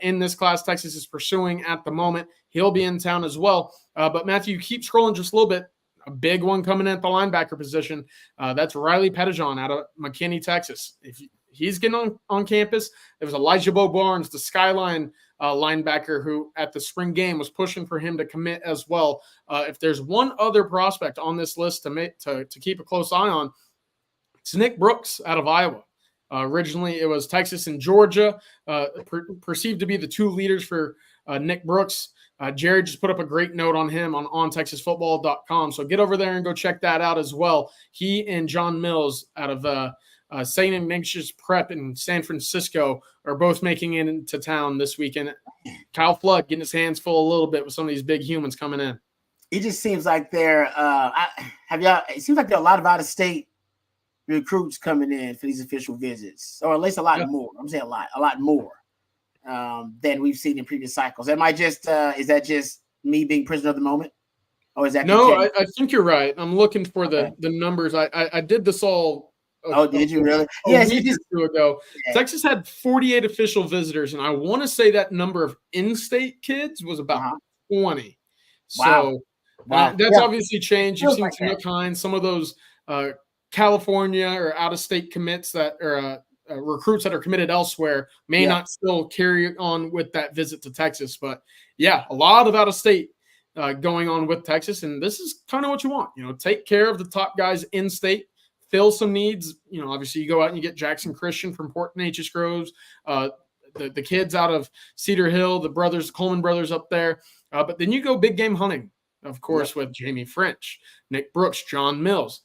in this class Texas is pursuing at the moment, he'll be in town as well. But Matthew, keep scrolling just a little bit. A big one coming in at the linebacker position. That's Riley Pettijohn out of McKinney, Texas. If he's getting on campus, there was Elijah Bo Barnes, the Skyline linebacker, who at the spring game was pushing for him to commit as well. If there's one other prospect on this list to keep a close eye on, it's Nick Brooks out of Iowa. Originally, it was Texas and Georgia, perceived to be the 2 leaders for Nick Brooks. Jared just put up a great note on him on TexasFootball.com. So get over there and go check that out as well. He and John Mills out of St. Ignatius Prep in San Francisco are both making it into town this weekend. Kyle Flood getting his hands full a little bit with some of these big humans coming in. It just seems like it seems like there are a lot of out-of-state recruits coming in for these official visits, or at least a lot more. I'm saying a lot more than we've seen in previous cycles. Am I just is that just me being prisoner of the moment, or is that no? I think you're right. I'm looking for the numbers. I did this all. Did you really? Yes, two ago. Yeah. Texas had 48 official visitors, and I want to say that number of in-state kids was about 20. So that's obviously changed. You've seen some kinds, some of those California or out-of-state commits that are recruits that are committed elsewhere may not still carry on with that visit to Texas. But a lot of out-of-state going on with Texas, and this is kind of what you want. Take care of the top guys in-state. Fill some needs. Obviously you go out and you get Jackson Christian from Port Neches Groves, the kids out of Cedar Hill, the Coleman brothers up there. But then you go big game hunting, of course, with Jamie French, Nick Brooks, John Mills,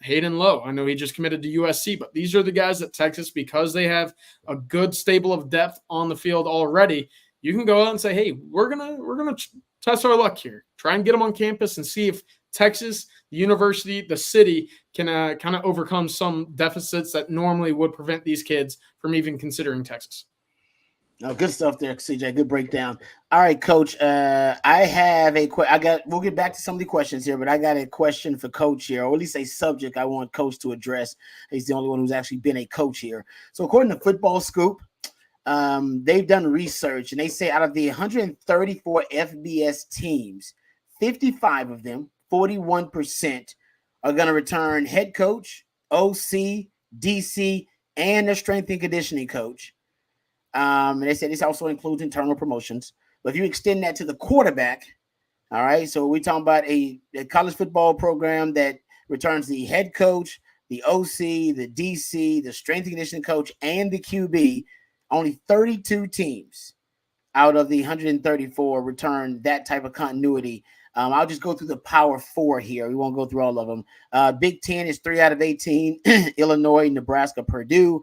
Hayden Lowe. I know he just committed to USC, but these are the guys that Texas, because they have a good stable of depth on the field already, you can go out and say, hey, we're gonna test our luck here. Try and get them on campus and see if Texas, the university, the city can kind of overcome some deficits that normally would prevent these kids from even considering Texas. Oh, good stuff there, CJ. Good breakdown. All right, Coach. I have we'll get back to some of the questions here, but I got a question for Coach here, or at least a subject I want Coach to address. He's the only one who's actually been a coach here. So according to Football Scoop, they've done research, and they say out of the 134 FBS teams, 55 of them, 41%, are going to return head coach, OC, DC, and their strength and conditioning coach. And they said this also includes internal promotions. But if you extend that to the quarterback, all right, so we're talking about a college football program that returns the head coach, the OC, the DC, the strength and conditioning coach, and the QB. Only 32 teams out of the 134 return that type of continuity. I'll just go through the Power 4 here. We won't go through all of them. Big 10 is 3 out of 18. Illinois, Nebraska, Purdue.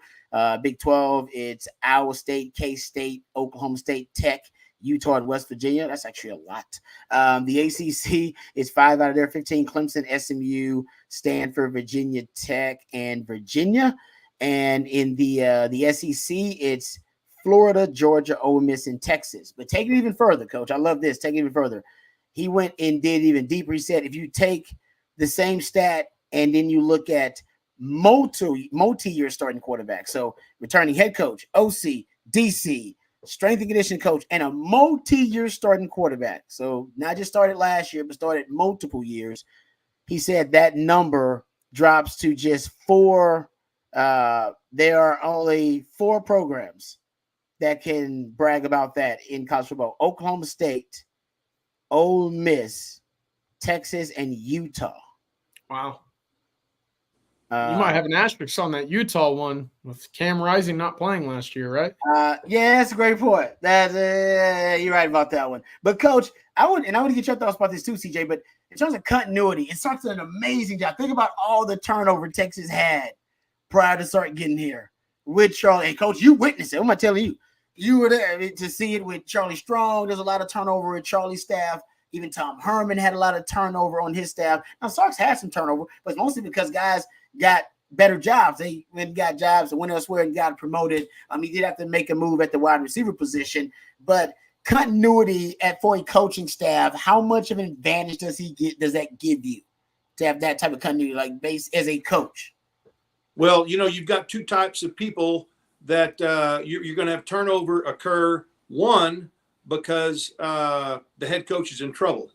Big 12, it's Iowa State, K-State, Oklahoma State, Tech, Utah, and West Virginia. That's actually a lot. The ACC is 5 out of their 15. Clemson, SMU, Stanford, Virginia Tech, and Virginia. And in the SEC, it's Florida, Georgia, Ole Miss, and Texas. But take it even further, Coach. I love this. Take it even further. He went and did even deeper. He said if you take the same stat and then you look at multi-year starting quarterback, so returning head coach, OC, DC, strength and conditioning coach, and a multi-year starting quarterback, so not just started last year, but started multiple years, he said that number drops to just 4. There are only 4 programs that can brag about that in college football: Oklahoma State, Ole Miss, Texas, and Utah. Wow. You might have an asterisk on that Utah one with Cam Rising not playing last year, right? Yeah, that's a great point. That's you're right about that one. But Coach, I want to get your thoughts about this too, CJ. But in terms of continuity, it starts an amazing job. Think about all the turnover Texas had prior to start getting here with Charlie. And Coach, you witnessed it. I'm telling you, you were there to see it with Charlie Strong. There's a lot of turnover with Charlie's staff. Even Tom Herman had a lot of turnover on his staff. Now, Sark's had some turnover, but mostly because guys got better jobs. They went and got jobs and went elsewhere and got promoted. He did have to make a move at the wide receiver position, but continuity for a coaching staff, how much of an advantage does that give you to have that type of continuity, like base as a coach? Well, you've got 2 types of people that you're going to have turnover occur. One, because the head coach is in trouble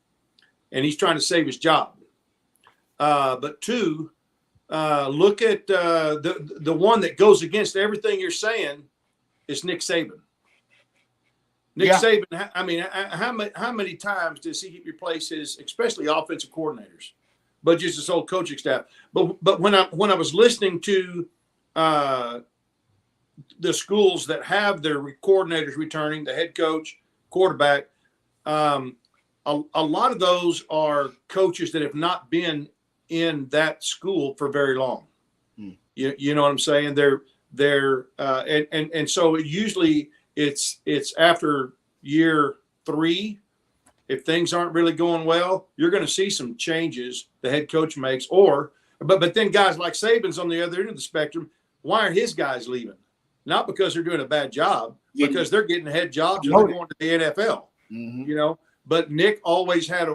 and he's trying to save his job. But 2, look at the one that goes against everything you're saying is Nick Saban. Saban, I mean, how many times does he replace his, especially offensive coordinators, but just his whole coaching staff? But when I was listening to the schools that have their coordinators returning, the head coach, quarterback, a lot of those are coaches that have not been in that school for very long. You know what I'm saying? And so usually it's after year 3, if things aren't really going well, you're going to see some changes the head coach makes. But then guys like Saban's on the other end of the spectrum. Why are his guys leaving? Not because they're doing a bad job, because they're getting head jobs and they're going to the NFL. Mm-hmm. But Nick always had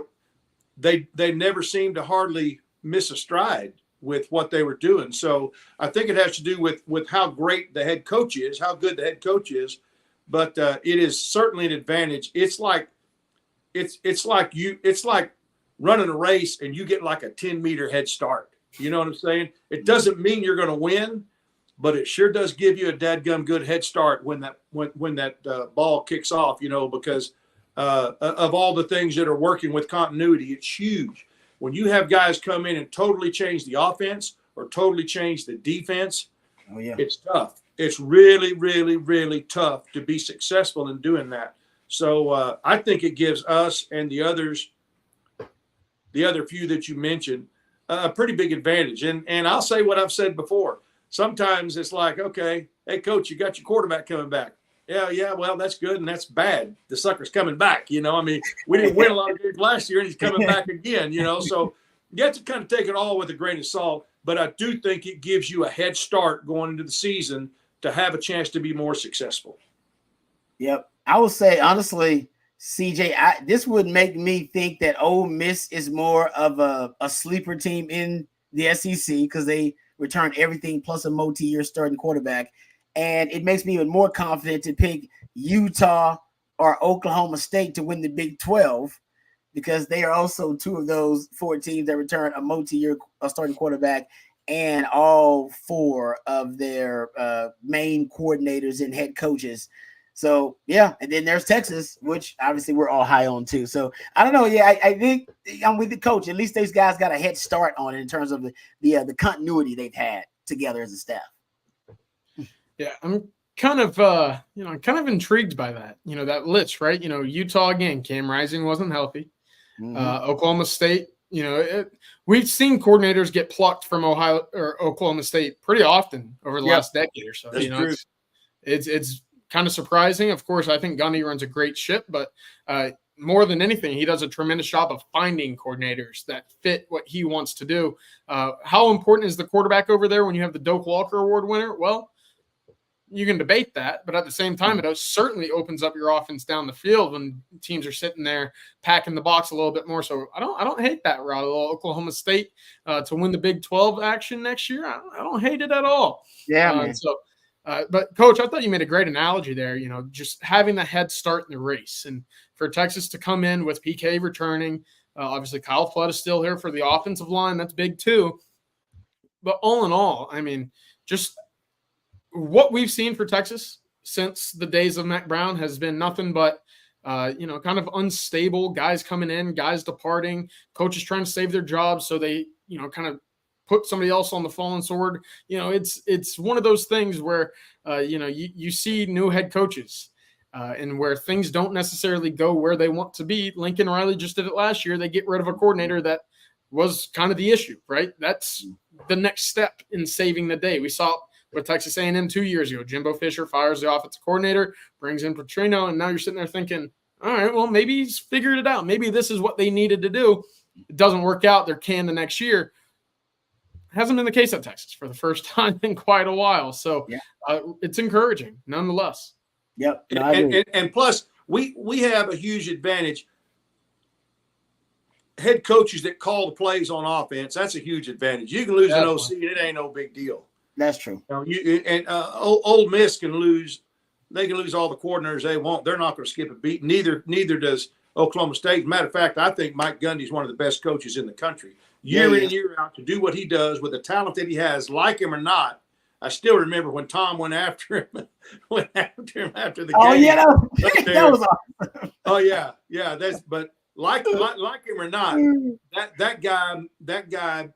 they never seemed to hardly miss a stride with what they were doing. So I think it has to do with how great the head coach is, how good the head coach is. But it is certainly an advantage. It's like running a race and you get like a 10-meter head start. You know what I'm saying? It doesn't mean you're going to win, but it sure does give you a dadgum good head start when that ball kicks off. Because of all the things that are working with continuity, it's huge. When you have guys come in and totally change the offense or totally change the defense, it's tough. It's really, really, really tough to be successful in doing that. So I think it gives us and the other few that you mentioned, a pretty big advantage. And I'll say what I've said before. Sometimes it's like, okay, hey, coach, you got your quarterback coming back. Yeah, well, that's good and that's bad. The sucker's coming back, we didn't win a lot of games last year and he's coming back again, So you have to kind of take it all with a grain of salt. But I do think it gives you a head start going into the season to have a chance to be more successful. Yep. I would say, honestly, CJ, this would make me think that Ole Miss is more of a sleeper team in the SEC because they return everything plus a multi-year starting quarterback. and it makes me even more confident to pick Utah or Oklahoma State to win the Big 12, because they are also two of those 4 teams that return a multi-year starting quarterback and all 4 of their main coordinators and head coaches. So, yeah, and then there's Texas, which obviously we're all high on too. So, I don't know. Yeah, I think I'm with the coach. At least those guys got a head start on it in terms of the continuity they've had together as a staff. Yeah, I'm kind of intrigued by that. That list, right? Utah again, Cam Rising wasn't healthy. Mm-hmm. Oklahoma State, we've seen coordinators get plucked from Ohio or Oklahoma State pretty often over the last decade or so. That's true. It's kind of surprising. Of course, I think Gundy runs a great ship, but more than anything, he does a tremendous job of finding coordinators that fit what he wants to do. How important is the quarterback over there when you have the Doak Walker Award winner? Well, you can debate that, but at the same time, it certainly opens up your offense down the field when teams are sitting there packing the box a little bit more. So I don't hate that route. Oklahoma State to win the Big 12 action next year, I don't hate it at all. Yeah, man. But Coach, I thought you made a great analogy there. Just having the head start in the race, and for Texas to come in with PK returning, obviously Kyle Flood is still here for the offensive line. That's big too. But all in all, I mean, just what we've seen for Texas since the days of Mac Brown has been nothing but, kind of unstable guys coming in, guys departing, coaches trying to save their jobs. So they, kind of put somebody else on the fallen sword. It's one of those things where, you see new head coaches and where things don't necessarily go where they want to be. Lincoln Riley just did it last year. They get rid of a coordinator that was kind of the issue, right? That's the next step in saving the day. We saw with Texas A&M 2 years ago. Jimbo Fisher fires the offensive coordinator, brings in Petrino, and now you're sitting there thinking, all right, well, maybe he's figured it out. Maybe this is what they needed to do. It doesn't work out. They're canned the next year. Hasn't been the case at Texas for the first time in quite a while. So it's encouraging nonetheless. Yep. No, and plus, we have a huge advantage. Head coaches that call the plays on offense, that's a huge advantage. You can lose an OC, and it ain't no big deal. That's true. Ole Miss can lose. They can lose all the coordinators they want. They're not going to skip a beat. Neither does Oklahoma State. Matter of fact, I think Mike Gundy is one of the best coaches in the country. Year in, year out, to do what he does with the talent that he has, like him or not. I still remember when Tom went after him after the game. Oh yeah, that was awesome. Oh yeah. But like him or not, that guy.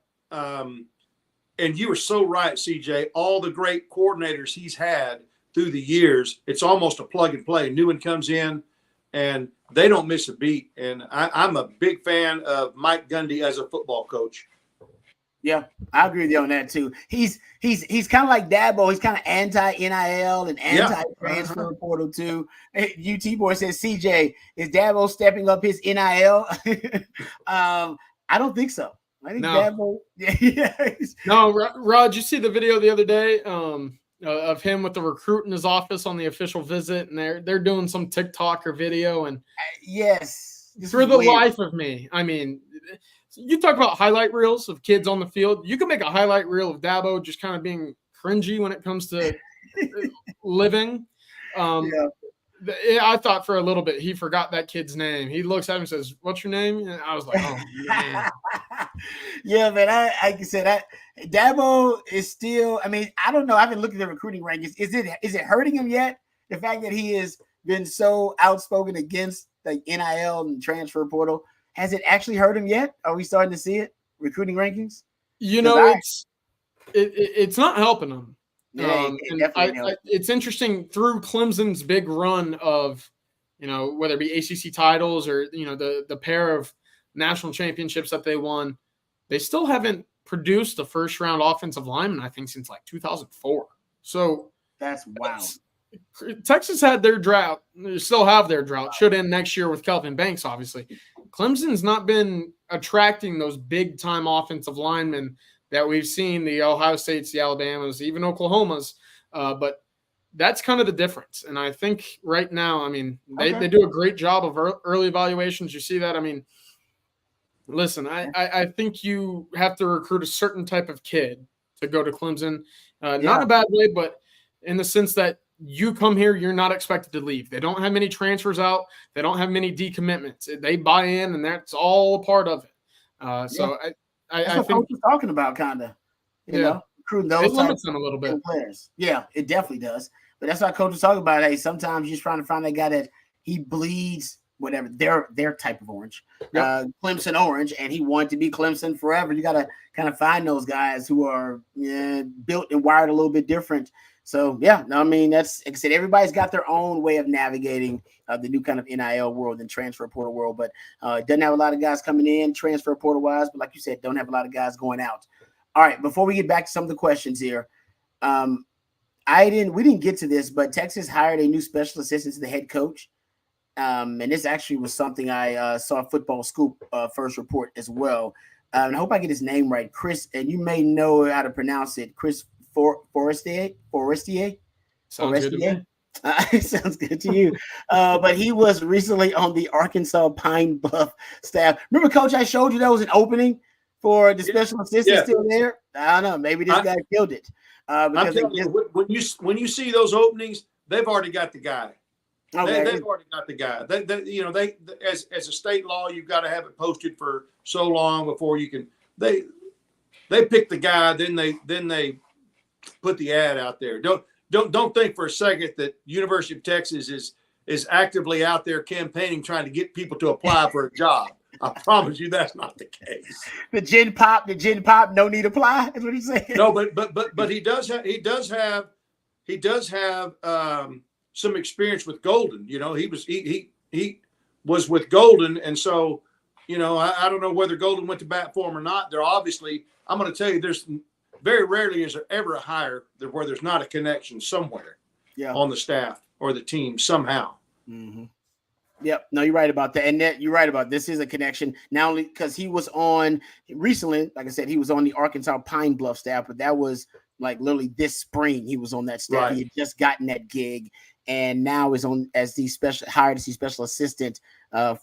And you were so right, CJ. All the great coordinators he's had through the years, it's almost a plug and play. New one comes in, and they don't miss a beat. And I'm a big fan of Mike Gundy as a football coach. Yeah, I agree with you on that too. He's kind of like Dabo. He's kind of anti-NIL and anti-transfer portal too. UT boy says, CJ, is Dabo stepping up his NIL? I don't think so. I think Dabo. No, Rod, you see the video the other day of him with the recruit in his office on the official visit, and they're doing some TikTok or video, and yes, for the life of me, I mean, you talk about highlight reels of kids on the field. You can make a highlight reel of Dabo just kind of being cringy when it comes to living. I thought for a little bit he forgot that kid's name. He looks at him and says, "What's your name?" And I was like, "Oh man." Yeah, man. Like you said, Dabo is still. I mean, I don't know. I haven't looked at the recruiting rankings. Is it hurting him yet? The fact that he has been so outspoken against the NIL and transfer portal, has it actually hurt him yet? Are we starting to see it? Recruiting rankings? It's not helping him. Yeah, it's interesting through Clemson's big run of, whether it be ACC titles or, the pair of national championships that they won, they still haven't produced a first round offensive lineman, I think, since like 2004. So that's wow. Texas had their drought. They still have their drought. Should end next year with Kelvin Banks, obviously. Clemson's not been attracting those big time offensive linemen that we've seen, the Ohio States, the Alabamas, even Oklahomas. But that's kind of the difference. And I think right now, I mean, they do a great job of early evaluations. You see that? I mean, listen, I think you have to recruit a certain type of kid to go to Clemson. Not in a bad way, but in the sense that you come here, you're not expected to leave. They don't have many transfers out. They don't have many decommitments. They buy in, and that's all a part of it. So that's I what think coach is talking about, kind of. You know, recruiting those it limits them a little bit. Players. Yeah, it definitely does. But that's what coach is talking about. Hey, sometimes you're just trying to find that guy that he bleeds whatever their type of orange, Clemson orange, and he wanted to be Clemson forever. You got to kind of find those guys who are built and wired a little bit different. So I mean, that's like I said, everybody's got their own way of navigating the new kind of NIL world and transfer portal world. But it doesn't have a lot of guys coming in transfer portal wise. But like you said, don't have a lot of guys going out. All right, before we get back to some of the questions here, we didn't get to this, but Texas hired a new special assistant to the head coach. And this actually was something I saw Football Scoop first report as well. And I hope I get his name right. Chris, and you may know how to pronounce it. Chris Forestier? Sounds good to me. Sounds good to you. But he was recently on the Arkansas Pine Bluff staff. Remember, Coach, I showed you there was an opening for the special assistant still there? I don't know. Maybe this guy killed it. I'm telling you, when you see those openings, they've already got the guy. Okay. They've already got the guy. They as a state law, you've got to have it posted for so long before you can. They pick the guy, then they put the ad out there. Don't think for a second that University of Texas is actively out there campaigning trying to get people to apply for a job. I promise you that's not the case. The gin pop, no need apply. Is what he's saying. No, but he does have some experience with Golden. You know, he was with Golden, and so I don't know whether Golden went to bat for him or not. They're obviously, I'm going to tell you, there's very rarely is there ever a hire where there's not a connection somewhere on the staff or the team somehow. Mm-hmm. Yep. No, you're right about that. And you're right about this is a connection, not only because he was on recently, like I said, he was on the Arkansas Pine Bluff staff, but that was like literally this spring he was on that staff. Right. He had just gotten that gig and now is on as the hired as the special assistant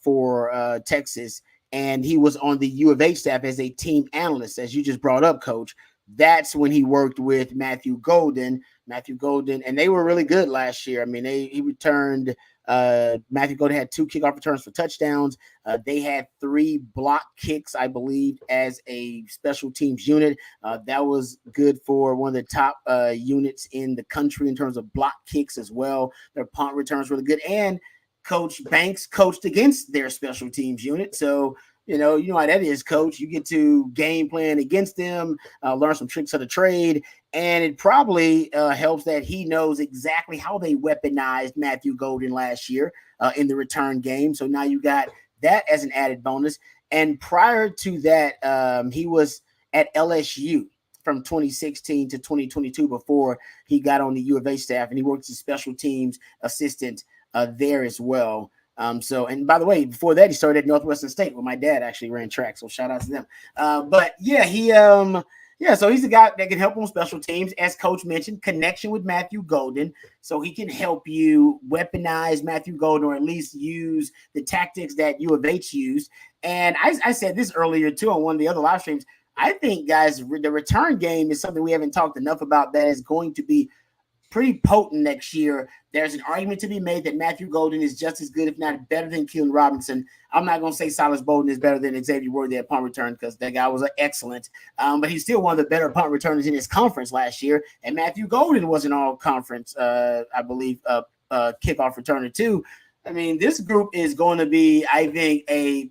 for Texas. And he was on the U of H staff as a team analyst, as you just brought up, Coach. That's when he worked with Matthew Golden, and they were really good last year. I mean, he returned. Matthew Golden had 2 kickoff returns for touchdowns. They had 3 block kicks, I believe, as a special teams unit. That was good for one of the top units in the country in terms of block kicks as well. Their punt returns really good. And Coach Banks coached against their special teams unit. So, you know how that is, Coach. You get to game plan against them, learn some tricks of the trade, and it probably helps that he knows exactly how they weaponized Matthew Golden last year in the return game. So now you got that as an added bonus. And prior to that, he was at LSU from 2016 to 2022 before he got on the U of A staff, and he worked as a special teams assistant there as well. So, and by the way, before that, he started at Northwestern State where my dad actually ran track. So shout out to them. So he's a guy that can help on special teams. As Coach mentioned, connection with Matthew Golden. So he can help you weaponize Matthew Golden, or at least use the tactics that U of H used. And I said this earlier too on one of the other live streams. I think, guys, the return game is something we haven't talked enough about that is going to be pretty potent next year. There's an argument to be made that Matthew Golden is just as good, if not better, than Keelan Robinson. I'm not going to say Silas Bowden is better than Xavier Worthy at punt return because that guy was excellent. But he's still one of the better punt returners in his conference last year. And Matthew Golden was an all-conference, I believe, kickoff returner too. I mean, this group is going to be, I think, they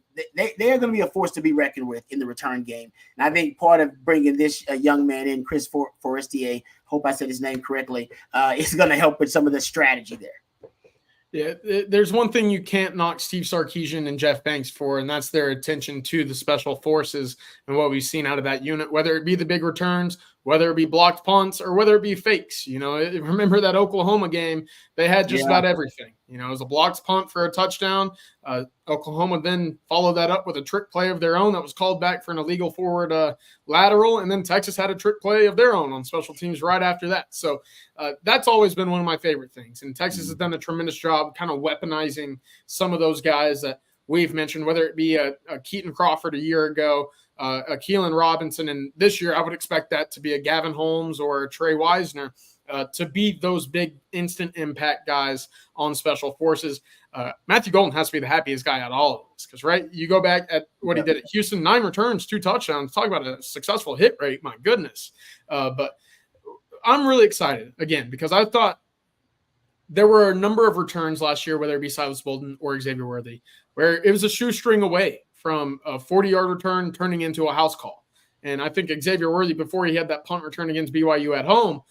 are going to be a force to be reckoned with in the return game. And I think part of bringing this young man in, Chris Forestier, hope I said his name correctly, is going to help with some of the strategy there. Yeah, there's one thing you can't knock Steve Sarkisian and Jeff Banks for, and that's their attention to the special forces and what we've seen out of that unit, whether it be the big returns, whether it be blocked punts, or whether it be fakes. Remember that Oklahoma game, they had just about everything. It was a blocked punt for a touchdown. Oklahoma then followed that up with a trick play of their own that was called back for an illegal forward lateral, and then Texas had a trick play of their own on special teams right after that. So that's always been one of my favorite things, and Texas has done a tremendous job kind of weaponizing some of those guys that we've mentioned, whether it be a Keaton Crawford a year ago, a Keelan Robinson, and this year I would expect that to be a Gavin Holmes or a Trey Wisner. to be those big instant impact guys on special forces. Matthew Golden has to be the happiest guy out of all of this because, right, you go back at what he did at Houston, 9 returns, 2 touchdowns. Talk about a successful hit rate. My goodness. But I'm really excited, again, because I thought there were a number of returns last year, whether it be Silas Bolden or Xavier Worthy, where it was a shoestring away from a 40-yard return turning into a house call. And I think Xavier Worthy, before he had that punt return against BYU at home,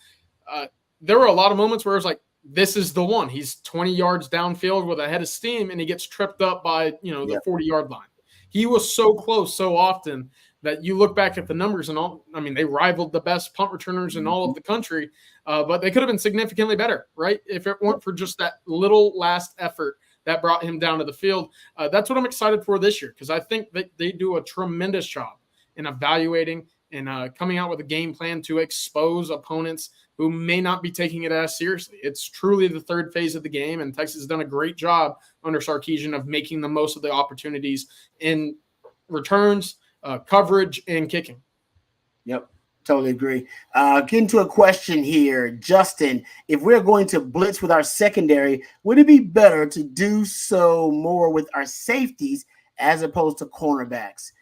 there were a lot of moments where it was like, this is the one. He's 20 yards downfield with a head of steam, and he gets tripped up by, the 40-yard line. He was so close so often that you look back at the numbers and all. I mean, they rivaled the best punt returners in all of the country, but they could have been significantly better, right? If it weren't for just that little last effort that brought him down to the field. That's what I'm excited for this year, because I think that they do a tremendous job in evaluating and coming out with a game plan to expose opponents who may not be taking it as seriously. It's truly the third phase of the game, and Texas has done a great job under Sarkisian of making the most of the opportunities in returns, coverage, and kicking. Yep, totally agree. Getting to a question here. Justin, if we're going to blitz with our secondary, would it be better to do so more with our safeties as opposed to cornerbacks?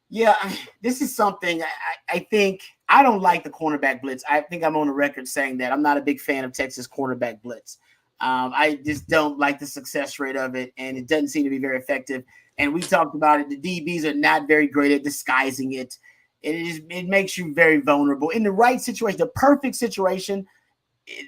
Yeah, this is something I think I don't like the cornerback blitz. I think I'm on the record saying that I'm not a big fan of Texas cornerback blitz. I just don't like the success rate of it, and it doesn't seem to be very effective. And we talked about it. The DBs are not very great at disguising it. It makes you very vulnerable. In the right situation, the perfect situation,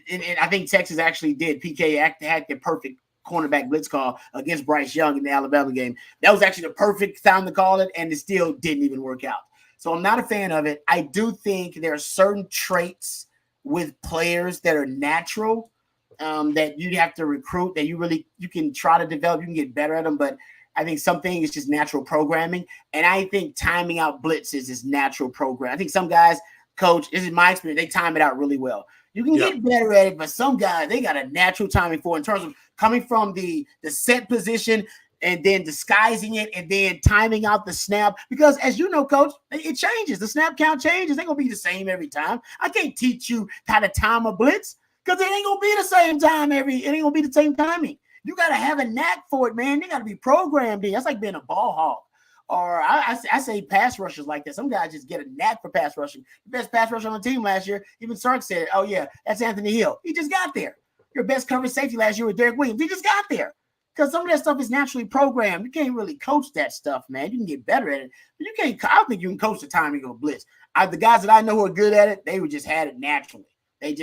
and I think Texas actually did. PK had the perfect cornerback blitz call against Bryce Young in the Alabama game. That was actually the perfect time to call it, and it still didn't even work out. So I'm not a fan of it. I do think there are certain traits with players that are natural that you have to recruit, that you can try to develop, you can get better at them, but I think something is just natural programming. And I think timing out blitzes is natural program. I think some guys, coach, this is my experience, they time it out really well. You can get better at it, but some guys, they got a natural timing for it in terms of coming from the set position and then disguising it and then timing out the snap. Because as you know, coach, it changes. The snap count changes. They ain't going to be the same every time. I can't teach you how to time a blitz because it ain't going to be the same time it ain't going to be the same timing. You got to have a knack for it, man. They got to be programmed in. That's like being a ball hawk. Or I say pass rushers like that. Some guys just get a knack for pass rushing. The best pass rusher on the team last year, even Sark said, oh, yeah, that's Anthony Hill. He just got there. Your best coverage safety last year was Derek Williams. He just got there. Because some of that stuff is naturally programmed. You can't really coach that stuff, man. You can get better at it. But you can't. I don't think you can coach the timing of a blitz. The guys that I know who are good at it, they just had it naturally. He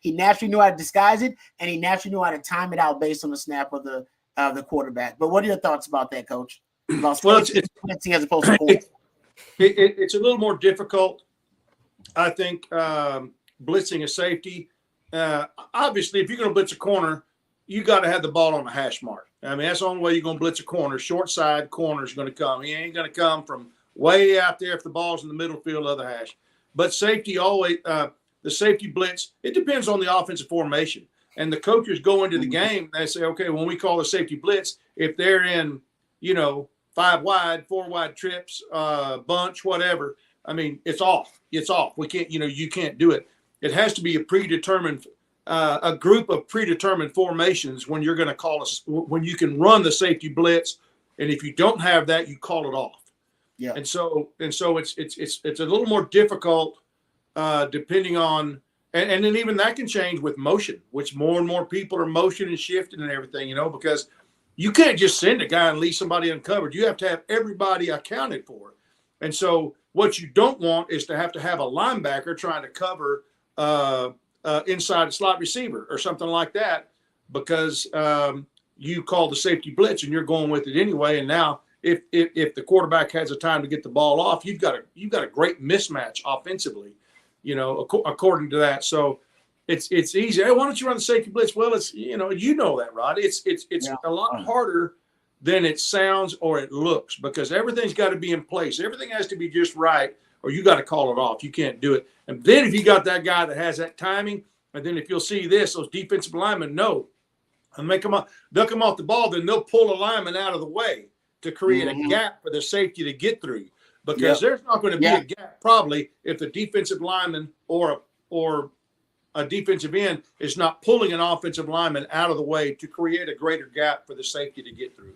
naturally knew how to disguise it, and he naturally knew how to time it out based on the snap of the quarterback. But what are your thoughts about that, Coach? Well, it's as opposed to it's a little more difficult, I think. Blitzing a safety. Obviously, if you're going to blitz a corner, you got to have the ball on the hash mark. I mean, that's the only way you're going to blitz a corner. Short side corner is going to come. He ain't going to come from way out there if the ball's in the middle field of the hash. But safety always, the safety blitz, it depends on the offensive formation. And the coaches go into the game, they say, okay, when we call the safety blitz, if they're in, 5 wide, 4 wide trips, bunch, whatever, I mean, it's off. It's off. We can't, you can't do it. It has to be a predetermined, a group of predetermined formations when you're going to call us, when you can run the safety blitz. And if you don't have that, you call it off. Yeah. And so it's a little more difficult depending on, and then even that can change with motion, which more and more people are motion and shifting and everything, because you can't just send a guy and leave somebody uncovered. You have to have everybody accounted for. And so what you don't want is to have a linebacker trying to cover inside a slot receiver or something like that because you call the safety blitz and you're going with it anyway. And now if the quarterback has a time to get the ball off, you've got a great mismatch offensively, according to that. So it's easy. Hey, why don't you run the safety blitz? Well, it's that, Rod. It's a lot harder than it sounds or it looks because everything's got to be in place. Everything has to be just right, or you got to call it off. You can't do it. And then if you got that guy that has that timing, and then if you'll see this, those defensive linemen know and duck them off the ball, then they'll pull a lineman out of the way to create a gap for the safety to get through. Because there's not going to be a gap probably if the defensive lineman or a defensive end is not pulling an offensive lineman out of the way to create a greater gap for the safety to get through.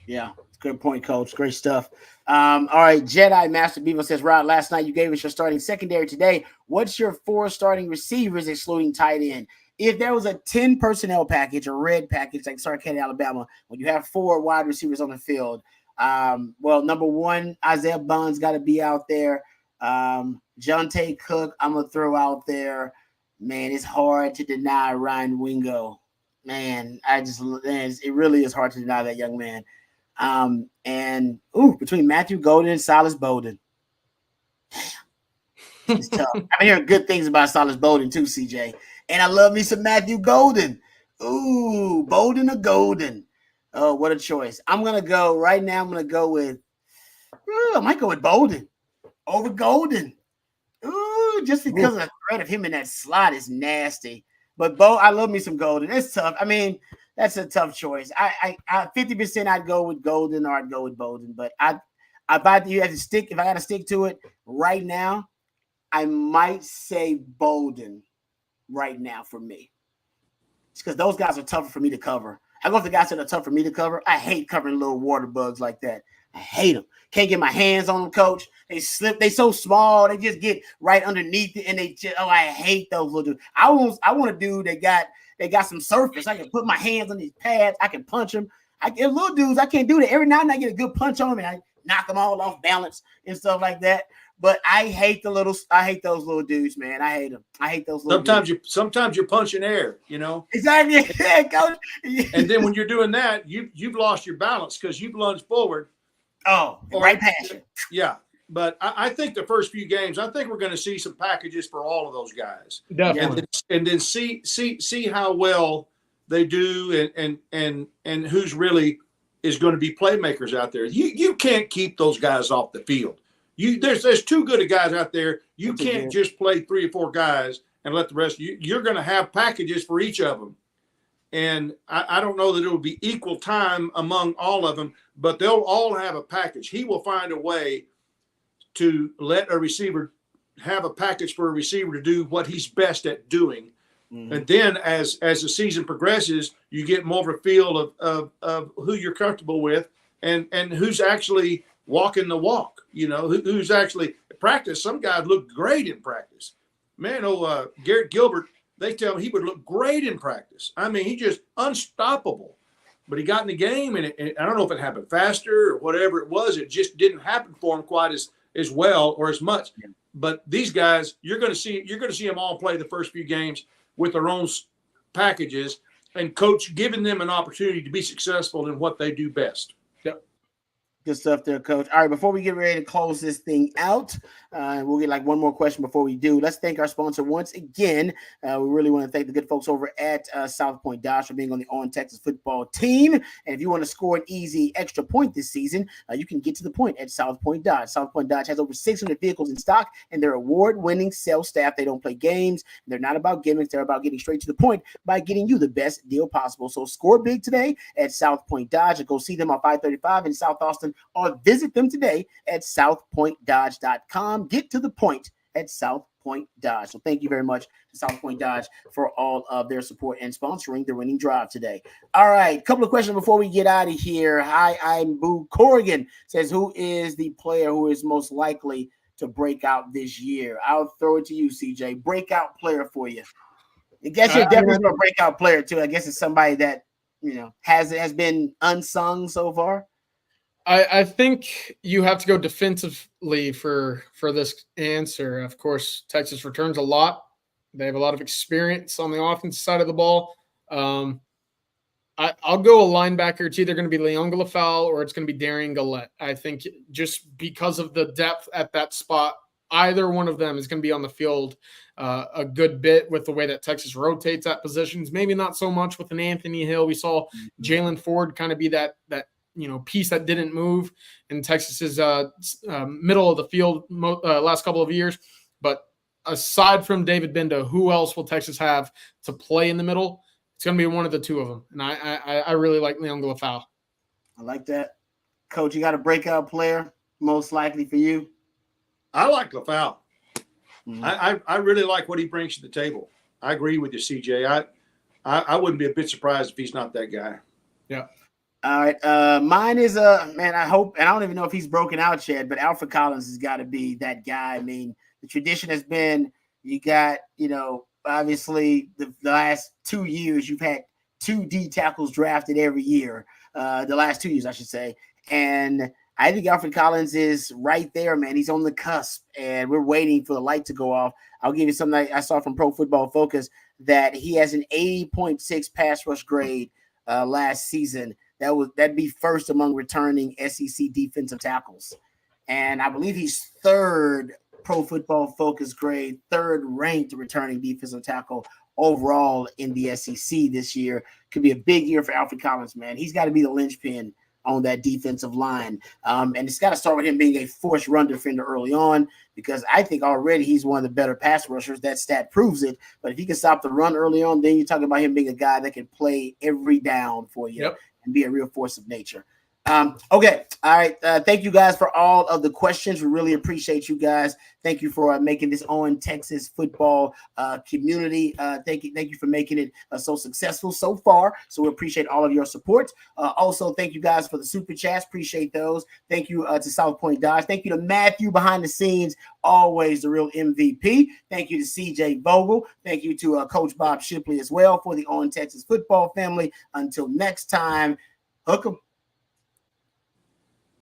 Yeah, good point, Coach. Great stuff. All right, Jedi Master Beaver says, Rod, last night you gave us your starting secondary. Today, what's your 4 starting receivers excluding tight end? If there was a 10 personnel package or red package like Sarkansas, Alabama, when you have 4 wide receivers on the field, well, number 1, Isaiah Buns got to be out there. Jonte Cook, I'm going to throw out there. Man, it's hard to deny Ryan Wingo. Man, it really is hard to deny that young man. Between Matthew Golden and Silas Bowden. It's tough. I've been hearing good things about Silas Bowden too, CJ. And I love me some Matthew Golden. Ooh, Bowden or Golden. Oh, what a choice. I might go with Bowden over Golden. Ooh, just because of the threat of him in that slot is nasty. But I love me some Golden. It's tough. I mean, that's a tough choice. I 50% I'd go with Golden or I'd go with Bowden. But if I got to stick to it right now, I might say Bowden right now for me. It's because those guys are tougher for me to cover. I go with the guys that are tough for me to cover. I hate covering little water bugs like that. I hate them. Can't get my hands on them, Coach. They slip. They so small. They just get right underneath it, and I hate those little dudes. I want a dude that got some surface. I can put my hands on these pads. I can punch them. I get little dudes. I can't do that. Every now and then I get a good punch on them, and I knock them all off balance and stuff like that. But I hate those little dudes, man. I hate them. I hate those little dudes. Sometimes you're punching air, Exactly. Yeah, Coach. And then when you're doing that, you've lost your balance because you've lunged forward. Oh, right past you. Yeah. But I think the first few games, I think we're going to see some packages for all of those guys. Definitely. And then see how well they do and who's really is going to be playmakers out there. You can't keep those guys off the field. There's too good of guys out there. You can't just play 3 or 4 guys and let the rest. You're going to have packages for each of them. And I don't know that it will be equal time among all of them, but they'll all have a package. He will find a way to let a receiver have a package for a receiver to do what he's best at doing. Mm-hmm. And then as the season progresses, you get more of a feel of who you're comfortable with and who's actually walking the walk, who's actually practice. Some guys look great in practice. Man, Garrett Gilbert, they tell me he would look great in practice. I mean, he just unstoppable. But he got in the game, and I don't know if it happened faster or whatever it was. It just didn't happen for him quite as well or as much. Yeah. But these guys, you're going to see them all play the first few games with their own packages, and coach giving them an opportunity to be successful in what they do best. Yep. Good stuff there, Coach. All right, before we get ready to close this thing out, we'll get one more question before we do. Let's thank our sponsor once again. We really want to thank the good folks over at South Point Dodge for being on the On Texas football team. And if you want to score an easy extra point this season, you can get to the point at South Point Dodge. South Point Dodge has over 600 vehicles in stock, and they're award-winning sales staff. They don't play games. They're not about gimmicks. They're about getting straight to the point by getting you the best deal possible. So score big today at South Point Dodge, and go see them on 535 in South Austin, or visit them today at southpointdodge.com. Get to the point at South Point Dodge. So thank you very much to South Point Dodge for all of their support and sponsoring the winning drive today. All right, couple of questions before we get out of here. Hi, I'm Boo Corrigan. Says, who is the player who is most likely to break out this year? I'll throw it to you, CJ. Breakout player for you. I guess you're definitely a breakout player too. I guess it's somebody that has been unsung so far. I think you have to go defensively for this answer. Of course, Texas returns a lot. They have a lot of experience on the offensive side of the ball. I'll go a linebacker. It's either going to be Leon Galafal or it's going to be Darian Gillette. I think just because of the depth at that spot, either one of them is going to be on the field a good bit with the way that Texas rotates at positions. Maybe not so much with an Anthony Hill. We saw Jalen Ford kind of be that piece that didn't move in Texas's middle of the field last couple of years. But aside from David Benda, who else will Texas have to play in the middle? It's going to be one of the two of them. And I really like Leon Galafal. I like that. Coach, you got a breakout player most likely for you? I like Galafal. I really like what he brings to the table. I agree with you, CJ. I wouldn't be a bit surprised if he's not that guy. Yeah. All right. Mine is man, I hope, and I don't even know if he's broken out yet, but Alfred Collins has got to be that guy. I mean, the tradition has been you got, obviously the last 2 years you've had 2 D tackles drafted every year. The last 2 years, I should say. And I think Alfred Collins is right there, man. He's on the cusp, and we're waiting for the light to go off. I'll give you something I saw from Pro Football Focus that he has an 80.6 pass rush grade last season. That'd be first among returning SEC defensive tackles. And I believe he's third Pro Football Focus grade, third ranked returning defensive tackle overall in the SEC this year. Could be a big year for Alfred Collins, man. He's got to be the linchpin on that defensive line. And it's got to start with him being a forced run defender early on, because I think already he's one of the better pass rushers. That stat proves it. But if he can stop the run early on, then you're talking about him being a guy that can play every down for you and be a real force of nature. Okay. All right. Thank you guys for all of the questions. We really appreciate you guys. Thank you for making this On Texas football community. Thank you for making it so successful so far. So we appreciate all of your support. Also, thank you guys for the super chats. Appreciate those. Thank you to South Point Dodge. Thank you to Matthew behind the scenes, always the real MVP. Thank you to CJ Vogel. Thank you to Coach Bob Shipley as well for the On Texas football family. Until next time, hook 'em.